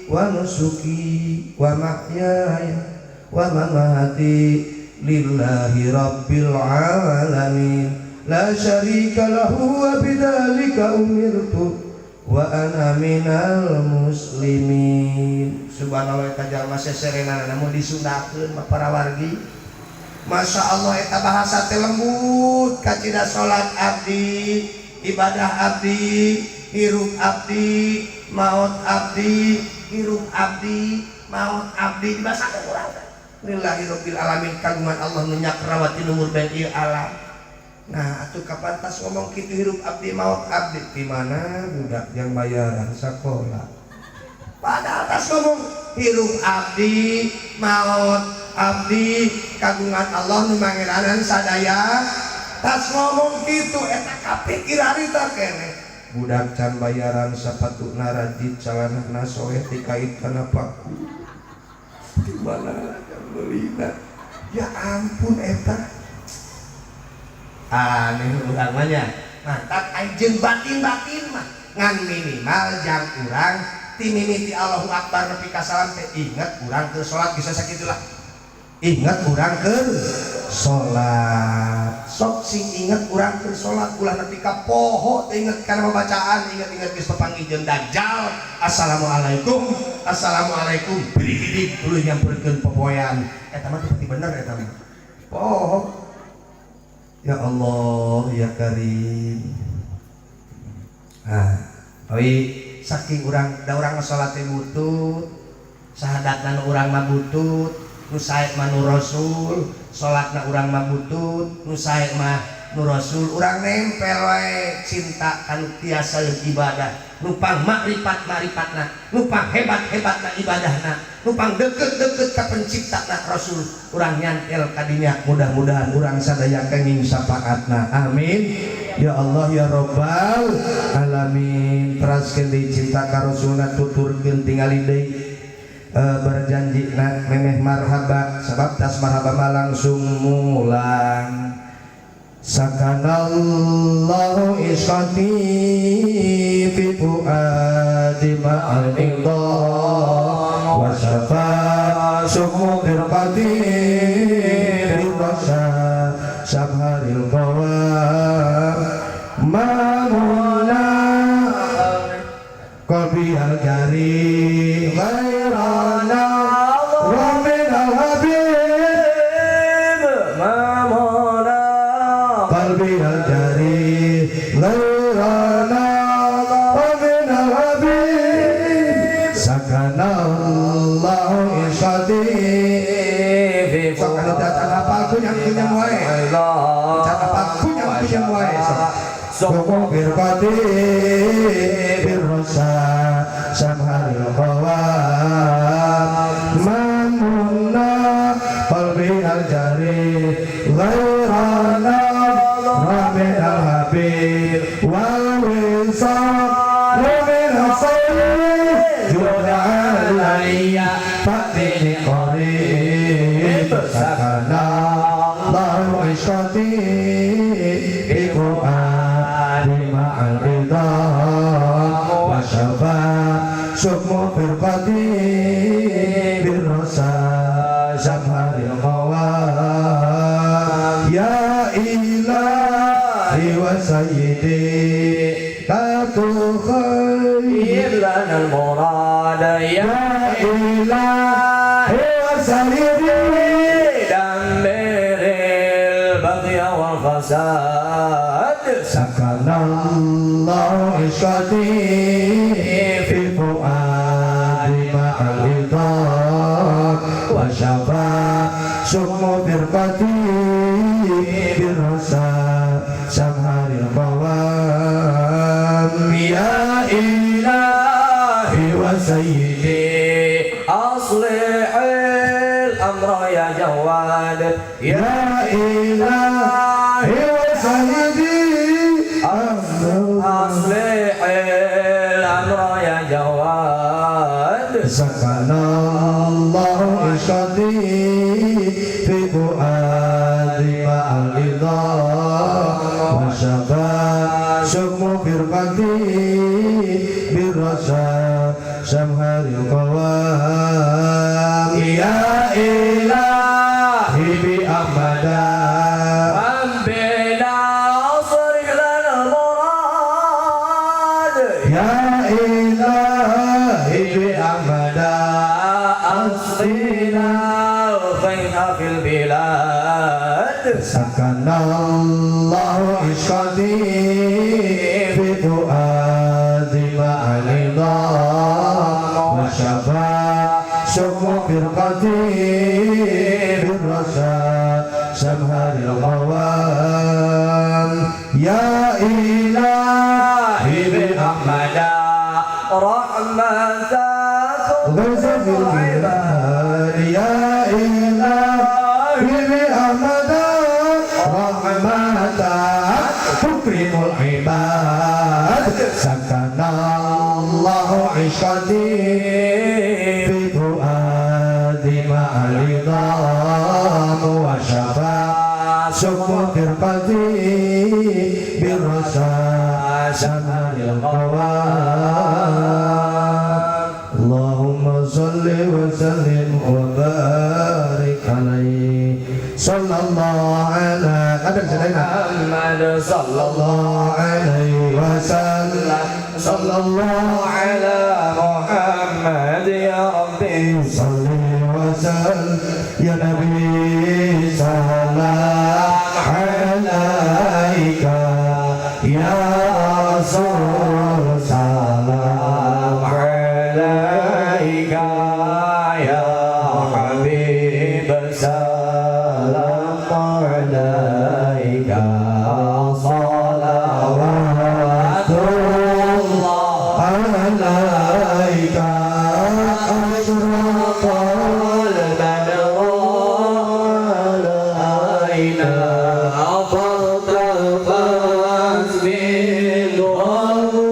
wa nusuki wa mahyaya wa mamati lillahi rabbil alamin la syarika lahu wa bidzalika umirtu wa ana minal muslimin subhanallah eta jalma seserenana namun disunahkeun para wargi Masya Allah eta bahasa teh lembut kacida salat abdi ibadah abdi hirup abdi maut abdi hirup abdi maut abdi dibasakeun urang teh lillahi rabbil alamin kagungan Allah nu nyakrawati numur bae ieu alam nah atuh kapantas ngomong kitu hirup abdi maut abdi di mana budak yang bayaran sakola padahal tas ngomong hirup abdi maut abdi kagungan Allah nu mangeranan sadaya tas ngomong kitu eta kapikir harita keneh budak can bayaran sapatuna rajit calanana soeh dikait kana paku di mana belina ya ampun eta aneh urang mah nya mantap anjeun batin-batin mah ngan minimal jang urang ti mimiti Allahu Akbar nepi ka salam teh inget urang keur salat bisa sakitulah inget urang keur salat sok sing inget urang keur salat ulah nepi ka poho teh inget kana bacaan inget geus papanggih jeung dajjal assalamualaikum bidik-bidik tuluy nyampeurkeun popoean eta mah teu bener eta mah poho ya Allah ya Karim awi saking urang da urang salat teh butut sahadatna urang mah butut nu sae mah nu rasul salatna urang mah butut nu sae mah nu rasul urang nempel wae cinta kanu tiasa ibadah nupang makrifat-makrifat nupang hebat-hebatna ibadahna nupang deket-deket ka penciptana rasul urang nyantel kadinya mudah-mudahan urang sadaya kenging syafaatna amin ya Allah ya Rabbal alamin teraskeun deui cinta ka rasulna tuturkeun tingali deui berjanji memeh marhaba sabab tas marhaba mah langsung mulang sakanallahu isqati fi fuadi ma'al-idha wa syafa sukmu birqati birrasa sabharil qawam mamuna qalbi al-jari ghairana wa min al-habib mamuna qalbi al-jari ghairana wa min al-habib sakanallahu isadi sakana datang apa kunyang wae cara apa kunyang wae soko birqati birrasa samharil qawam mamuna qalbi al-jari ghairana ramin al-habib wal wisal ramin al-sayyid juda al-aliyya fatini qarib sakana Allahu ishati biqur'ani ma'al-ridha wa syafa sukmu firqati birrasa samharil qawam ya ilahi wa sayyidi la tukhayyib lana al-murad ya ilahi wa sayyidi damiril baghya wal fasad sakanallahu ishqati fi fuadi ma'al-idha wa syafa sukmu firqati birrasa samharil qawam ya ilahi wa sayyidi aslihil amra ya jawad ya ilahi wa sayyidi aslihil amra ya jawad sakanallahu ishqati fi fuadi ma'al-idha wa syafa sukmu firqati birrasa samharil qawam ya ilahi bi ahmada rabbina asrih lana al-murad ya ilahi bi ahmada asrina al-khayna fil bilad sakanallahu ishqati fi fuadi ma'al-idha wa syafa sukmu firqati birrasa samharil qawam ya ilahi bi ahmada rahmatan ghazafil ibad ya ilahi bi ahmada rahmatan tukrimul ibad sakanallahu ishqati fi fuadi ma'al-idha wa syafa sukmu firqati birrasa samharil qawam Allahumma salli wa sallim wa barik alaihi sallallahu ala Muhammad sallallahu alaihi wasallam sallallahu ala Muhammad ya Rabbi salli wa sallim ya Nabi salam alaika ya Rasul salam alaika salawatullah alaika asyraqal badru alaina faltafas bil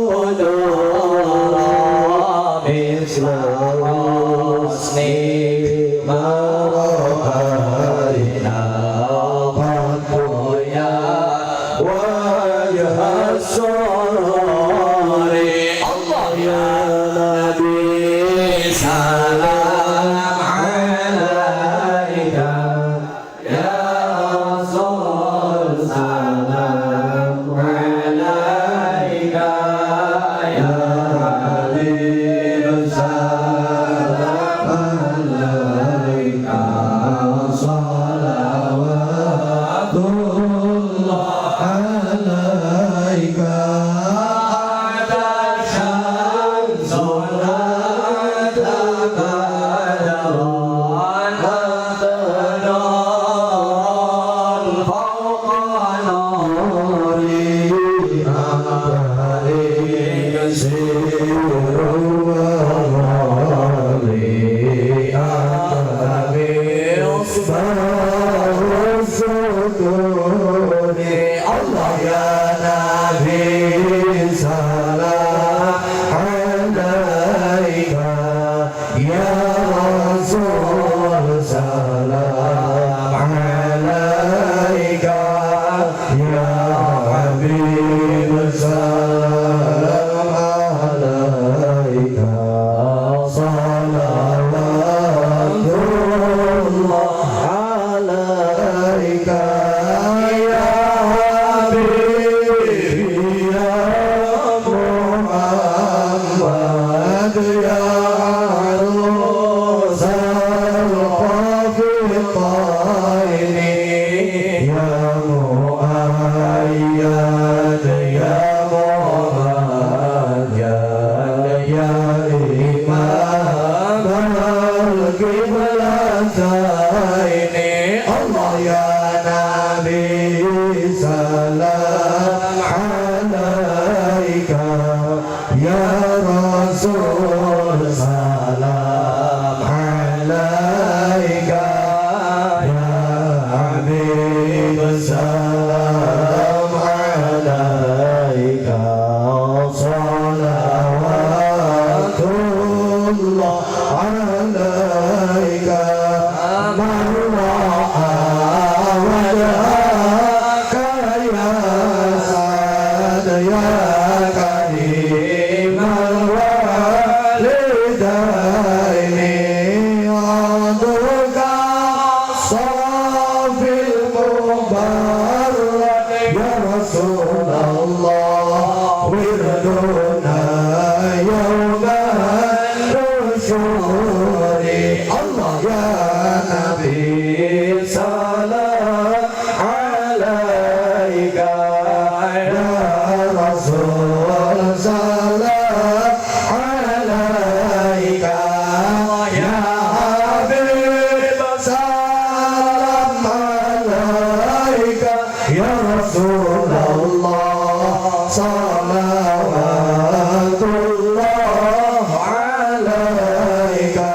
ghudura misla husni mara'ina qadbuya wajah as-sururi Allah ya Nabi salam alaika ya Rasul salam alaika ya Habib salam alaika salawatullah alaika Allah ya Nabi salam alaika ya Rasul salam alaika ya Habib salam alaika salawatullah alaika ya Muhammad ya arusal qafiqaini ya muayyad ya muhammad ya imam al-qiblataini Allah ya Nabi salam alaika ya Rasul salam alaika ya Habib salam alaika salawatullah alaika man ra'a wajhaka ya Sad ya Karim al-walidaini aduka safil mubarak ya Rasulullah wirduna yawman nusyuri Allah ya Nabi salam alaika ya Rasul salam alaika ya Habib salam alaika ya Rasulullah salawatullah alaika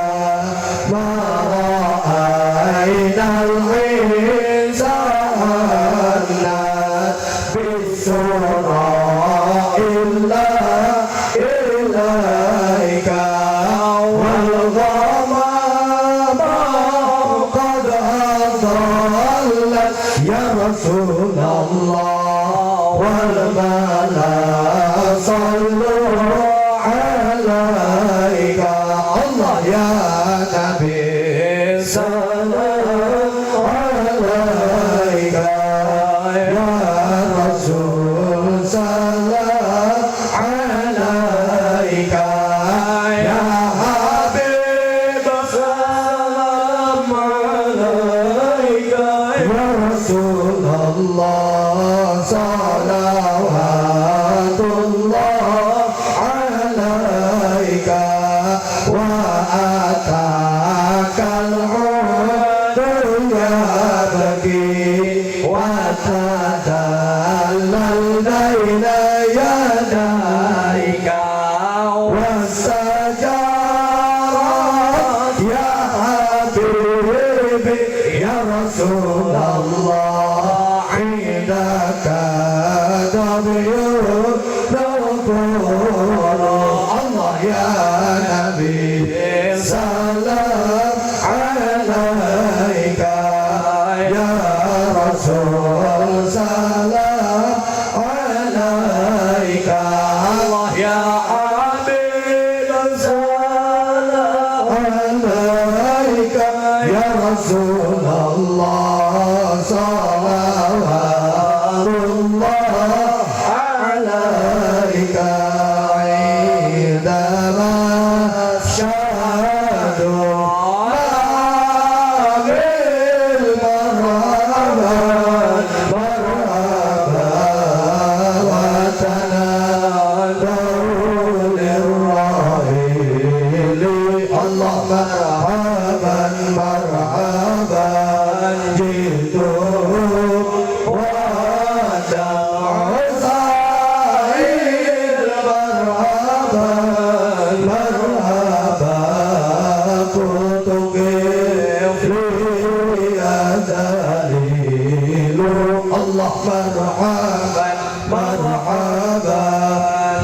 ma ra'ayna al-insana bisura illa ilaika wal ghamama qad adallat ya Rasulullah wal mala sallu alaika Allah ya Nabi salam alaika ya Rasul salam alaika ya Habib salam alaika ya Rasulullah salawatullah alaika wa atakal udu ya bagi تدلل بين يديك والسجارات يا حبيبي يا رسول الله عندك دبير نقول الله يا نبي سلام عليك يا رسول سلام عليك الله يا حبيب سلام عليك يا رسول الله صلوات الله عليك عندما أشهد مرحبا مرحبا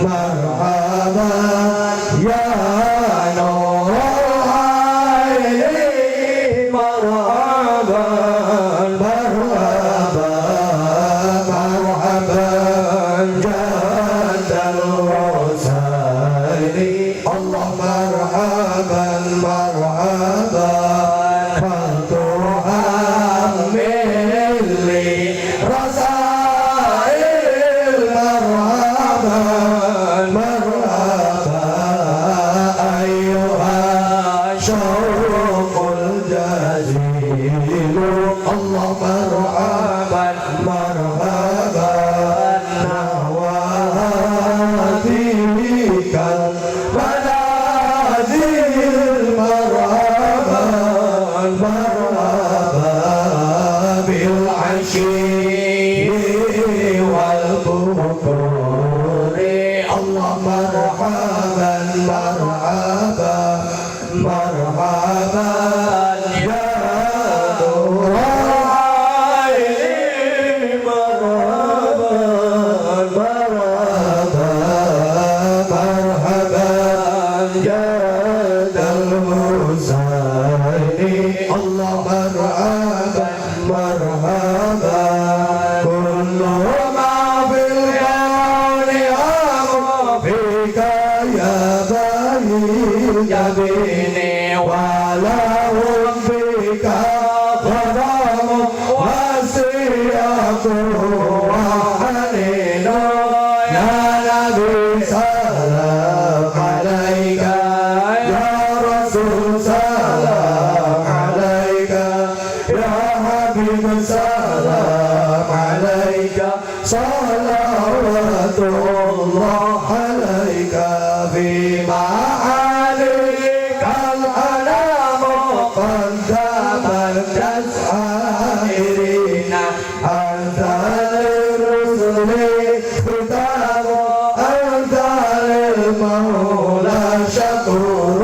مرحبا يا نور العين مرحبا مرحبا مرحبا جد الحسين الله مرحبا مرحبا صلوات الله عليك في معاليك الأنام قدما تسعيرين أنت للرسل ختام أنت للمولى شكور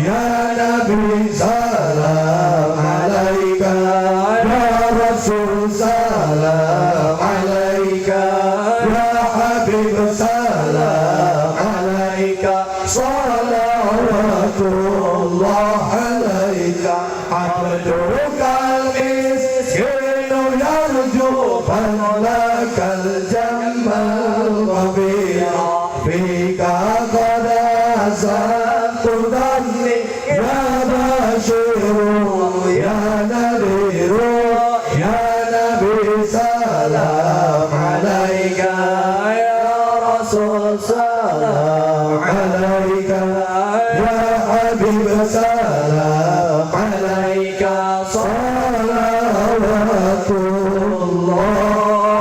يا نبي سلام عليك يا رسول سلام عليك يا حبيب سلام عليك صلوات الله عليك عبدك المسكين يرجو فضلك الجم الغفير فيك قد أسألت ظني يا بشير يا نذير يا نبي سلام عليك يا رسول سلام عليك يا حبيب سلام عليك صلوات الله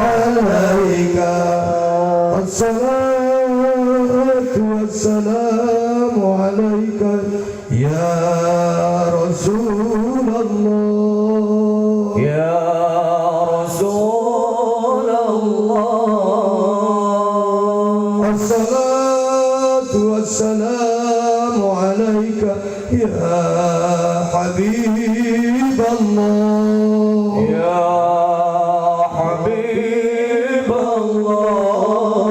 والسلام عليك يا حبيب الله يا حبيب الله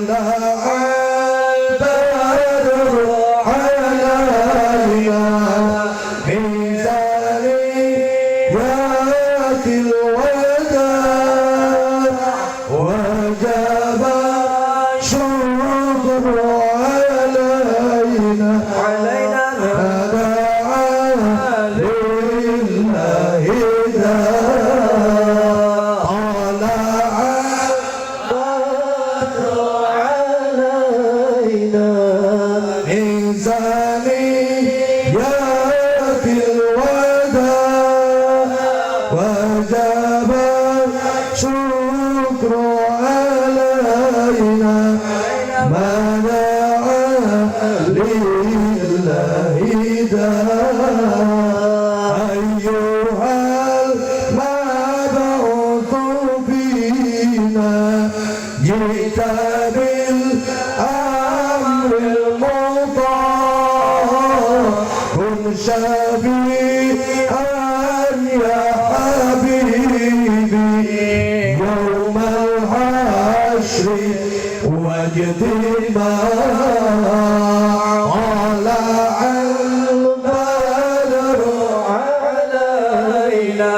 طلع البدر علينا من ثنيات الوداع وجب الشكر علينا جئت بالأمر المطاع كن شفيعا يا حبيبي يوم الحشر واجتماع طلع البدر علينا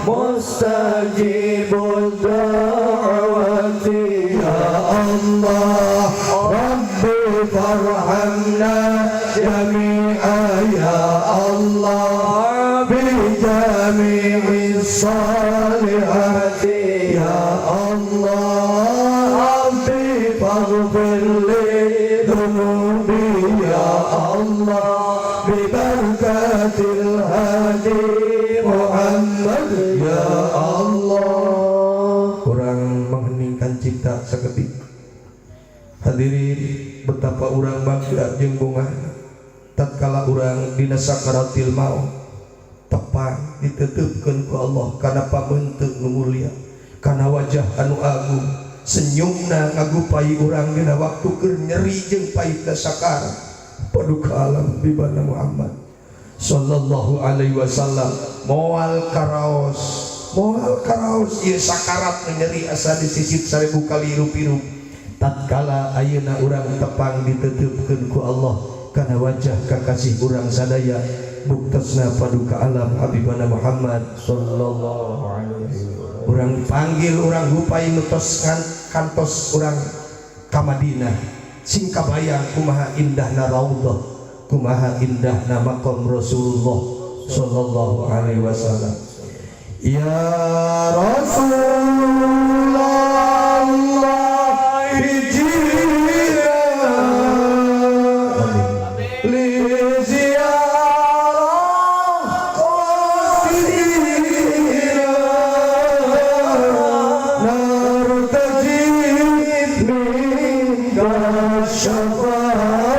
مستجيب الدعوة يا الله ربي فارحمنا جميعا يا الله بجميع الصالحات يا الله ربي فاغفر لي ذنوبي يا الله ببركة الهادي Muhammad ya Allah. Kurang mengheningkan cipta sakedik. Hadirin betapa urang bangga jeung bunga tatkala urang dina sakaratil maut tepat diteutupkeun ku Allah kana pamenteuk nu mulia kana wajah anu agung senyumna ngagupai urang dina waktu keur nyeri jeung pahitna sakaraat paduka alam bibana Muhammad sallallahu alaihi wasallam moal karaos ieu sakarat nyeri asa disisip 1000 kali hirup-hirup tatkala ayeuna urang tepang diteutupkeun ku Allah kana wajah kakasih urang sadaya buktasna paduka alam habibana Muhammad sallallahu alaihi wasallam urang panggil urang hupai nutos kantos urang ka Madinah sing kabayang kumaha indahna raudhah kumaha indahna maqam Rasulullah sallallahu alaihi wasallam ya Rasulullah bijina li ziarah qasidina nartaji minka syafaat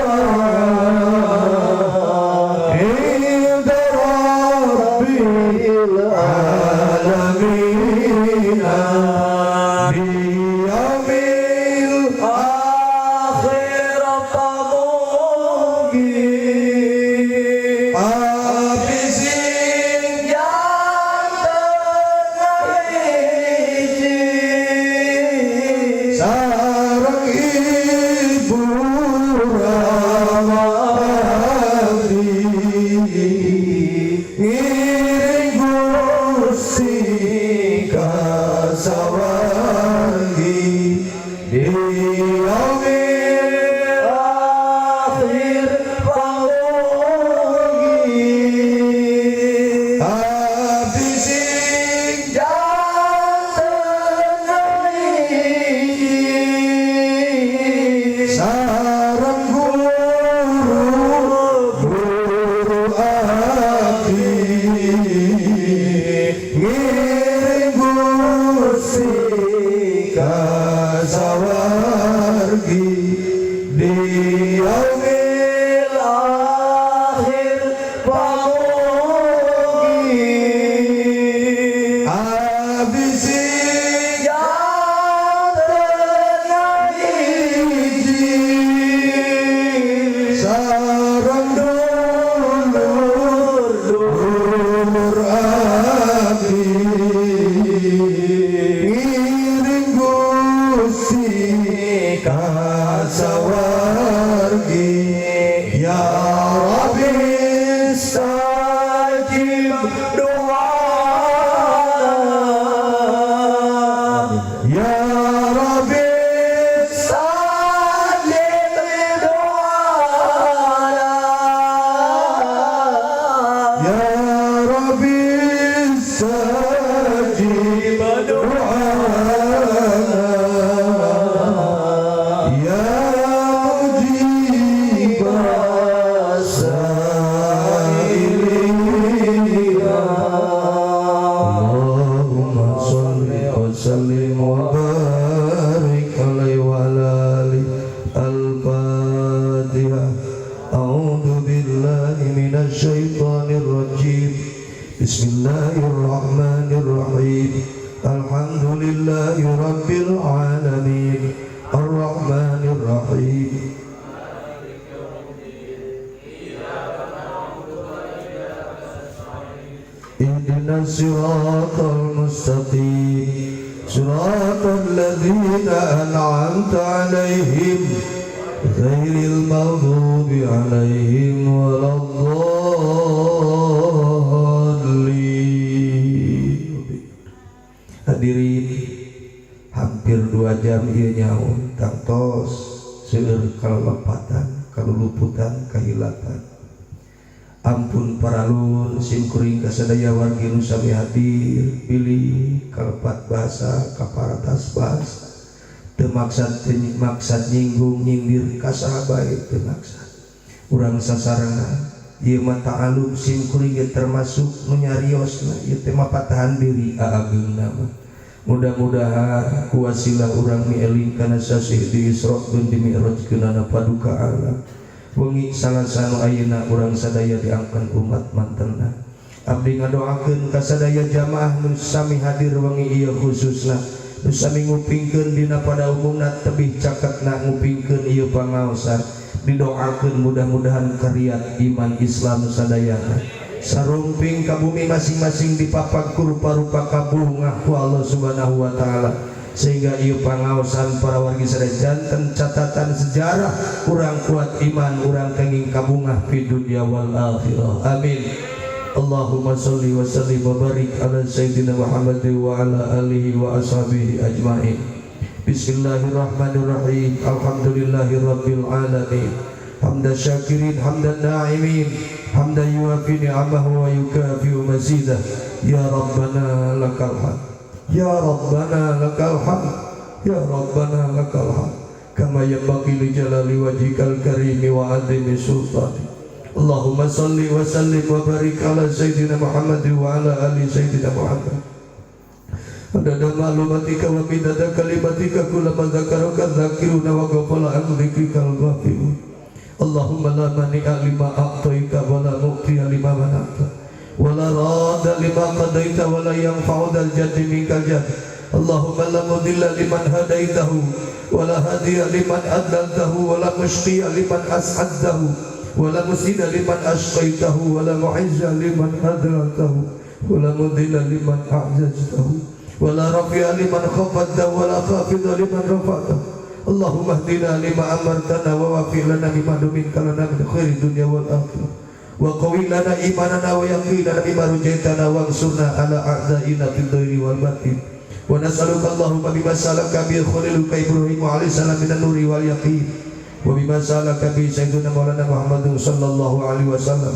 Bismillahirrahmanirrahim. Alhamdulillahi rabbil alamin. Ar-Rahmanir Rahim. Ihdinas siratal mustaqim. Siratal ladzina an'amta 'alaihim ghairil maghdubi 'alaihim waladdallin. Hadirin, hampir 2 jam ieu nyaho tangtos seueur kalepatan, kaluluputan, kahilatan. Ampun paralun simkuring kasadaya wargi nu sami hadir pilih kalepat bahasa kaparatas bahasa teu maksad nyinggung nyindir kasaha bae teu maksad urang sasarana ieu mah ta'alum simkuring termasuk nu nyariosna ieu teh mah patahan diri aageungna mah. Mudah-mudahan kuasilah urang mieling kana sasih di Isra jeung di Mi'rajkeunana paduka Allah. Wengi salasanu ayeuna urang sadaya diangkeun umat mantenna. Abdi ngadoakeun ka sadaya jamaah nu sami hadir wengi ieu khususna nu sami ngupingkeun dina pada umumna tebih caketna ngupingkeun ieu pangaosan. Didoakeun mudah-mudahan kariat iman Islam sadayana sarumping ka bumi masing-masing dipapag ku rupa-rupa kabungah ku Allah Subhanahu wa taala, sehingga ieu pangaosan para wargi sadaya janten catatan sejarah urang kuat iman, urang kenging kabungah fi dunya wal akhirah. Amin. Allahumma sholli wa sallim wa barik ala sayyidina Muhammad wa ala alihi wa ashabihi ajmain. Bismillahirrahmanirrahim. Alhamdulillahirabbil alamin. Hamdan syakirin, hamdan na'imin, hamdan yuafi ni'amahu wa yukafi'u mazidah. Ya Rabbana lakal hamd, ya Rabbana lakal hamd, ya Rabbana lakal hamd, kama yanbaghi li jalali wajhikal karimi wa 'azimi sultani. Allahumma salli wa sallim wa barik ala sayyidina Muhammad wa ala ali sayyidina Muhammad. Adada ma'lumatika wa midada kalimatika kullama dzakaraka dzakiruna wa ghafala an dzikrikal ghafilun. Allahumma la mani'a lima a'taita wa la mu'tiya lima mana'ta wa la radda lima qadaita wa la yanfa'u dzal jaddi minkal jadd. Allahumma la mudilla liman hadaitahu wa la hadiya liman adlaltahu wa la mushqiya liman as'adtahu wa la musida liman ashqaitahu wa la mu'izza liman adlaltahu wa la mudilla liman a'jaztahu wa la rafi'a liman khafadtahu wa la khafidha liman rafa'tahu. Allahumma hdina lima amartana wa wafi' lana lima duminka lana min khairi dunya wal akhirah wa qawi lana imanana wa yaqinana bima rujaitana wa ansurna ala a'daina fid dhahiri wal batin wa nas'aluka Allahumma bima salaka bi khaliluka Ibrahim alaihi salam minan nuri wal yaqin wa bima salaka bi sayyidina maulana Muhammadin sallallahu alaihi wasallam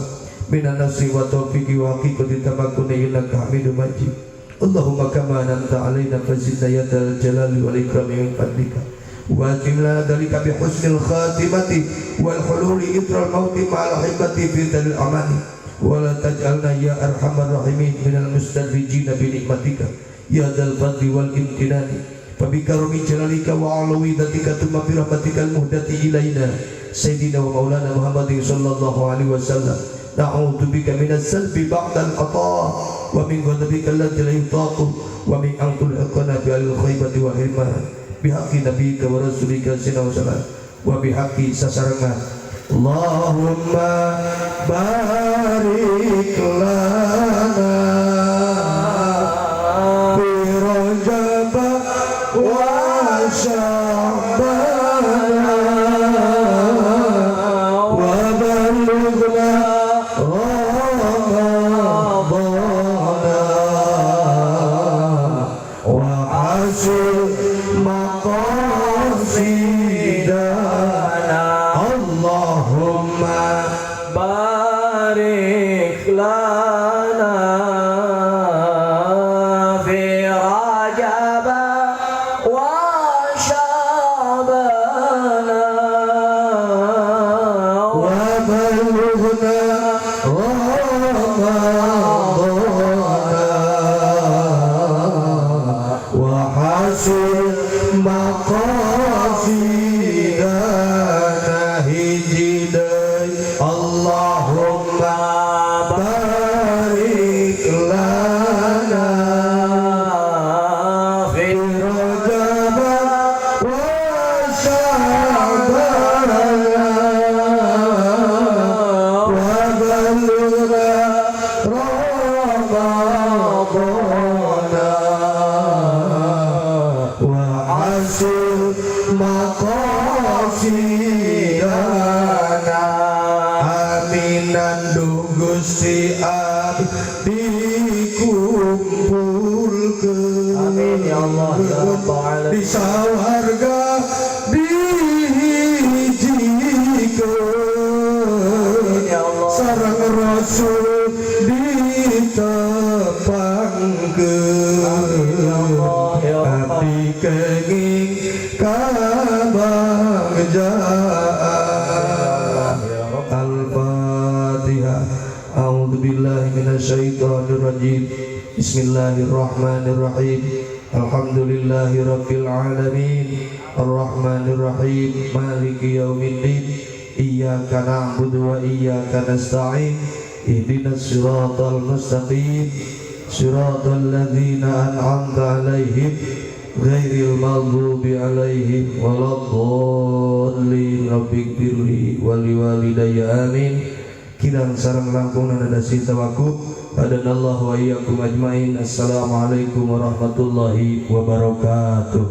minan nasri wa taufiqi wa haqiqati tamakkuni innaka Hamidum Majid. Allahumma kama an'amta alaina fazidna ya dzal jalali wal ikrami min fadlika wajib lana dalika bi husnil khatimati wal hululi idral mauti ma'al hibbati fi dalil amani wa la taj'alna ya arhamar rahimin minal mustadrijina bi nikmatika ya dal fadli wal imtinani fa bi karami jalalika wa alawi datika thumma bi rahmatikal muhdati ilaina sayyidina wa maulana Muhammadin sallallahu alaihi wasallam. Na'udzu bika minas salbi ba'da al-qata' wa min ghadabika alladhi la yutaqu wa min an tulhiqana bi al-khaybati wa hirman bihaqqi nabiyyika wa rasulika sallallahu alaihi wasallam wa bihaqqi sasarangan. Allahumma barik lana fi Rajab wa Sya'ban wa balighna Ramadana wa hasil maqasidana. Allahumma barik lana fi Rajab wa Sya'ban wa balighna Ramadana wa hasil maqasidana hijidai. Allahumma barik dikumpulkeun. Amin ya Allah ya Rabbal alamin. Di sawarga dijikeun, Ya Allah. sareng Rasul ditepangkeun. Ya Allah. Abdi kenging kabagjaan. Al-Fatihah. A'udzu billahi minasyaitonir rajim. Bismillahirrahmanirrahim. Alhamdulillahi rabbil alamin. Arrahmanir rahim. Maliki yaumiddin. Iyyaka na'budu wa iyyaka nasta'in. Ihdinas siratal mustaqim. Siratal ladzina an'amta 'alaihim ghairil maghdubi 'alaihim waladdallin. Rabbighfirli wa liwalidayya amin. Kirang sareng langkung nada sita waktu hadanallahu wa iyyakum ajmain. Assalamualaikum warahmatullahi wabarakatuh.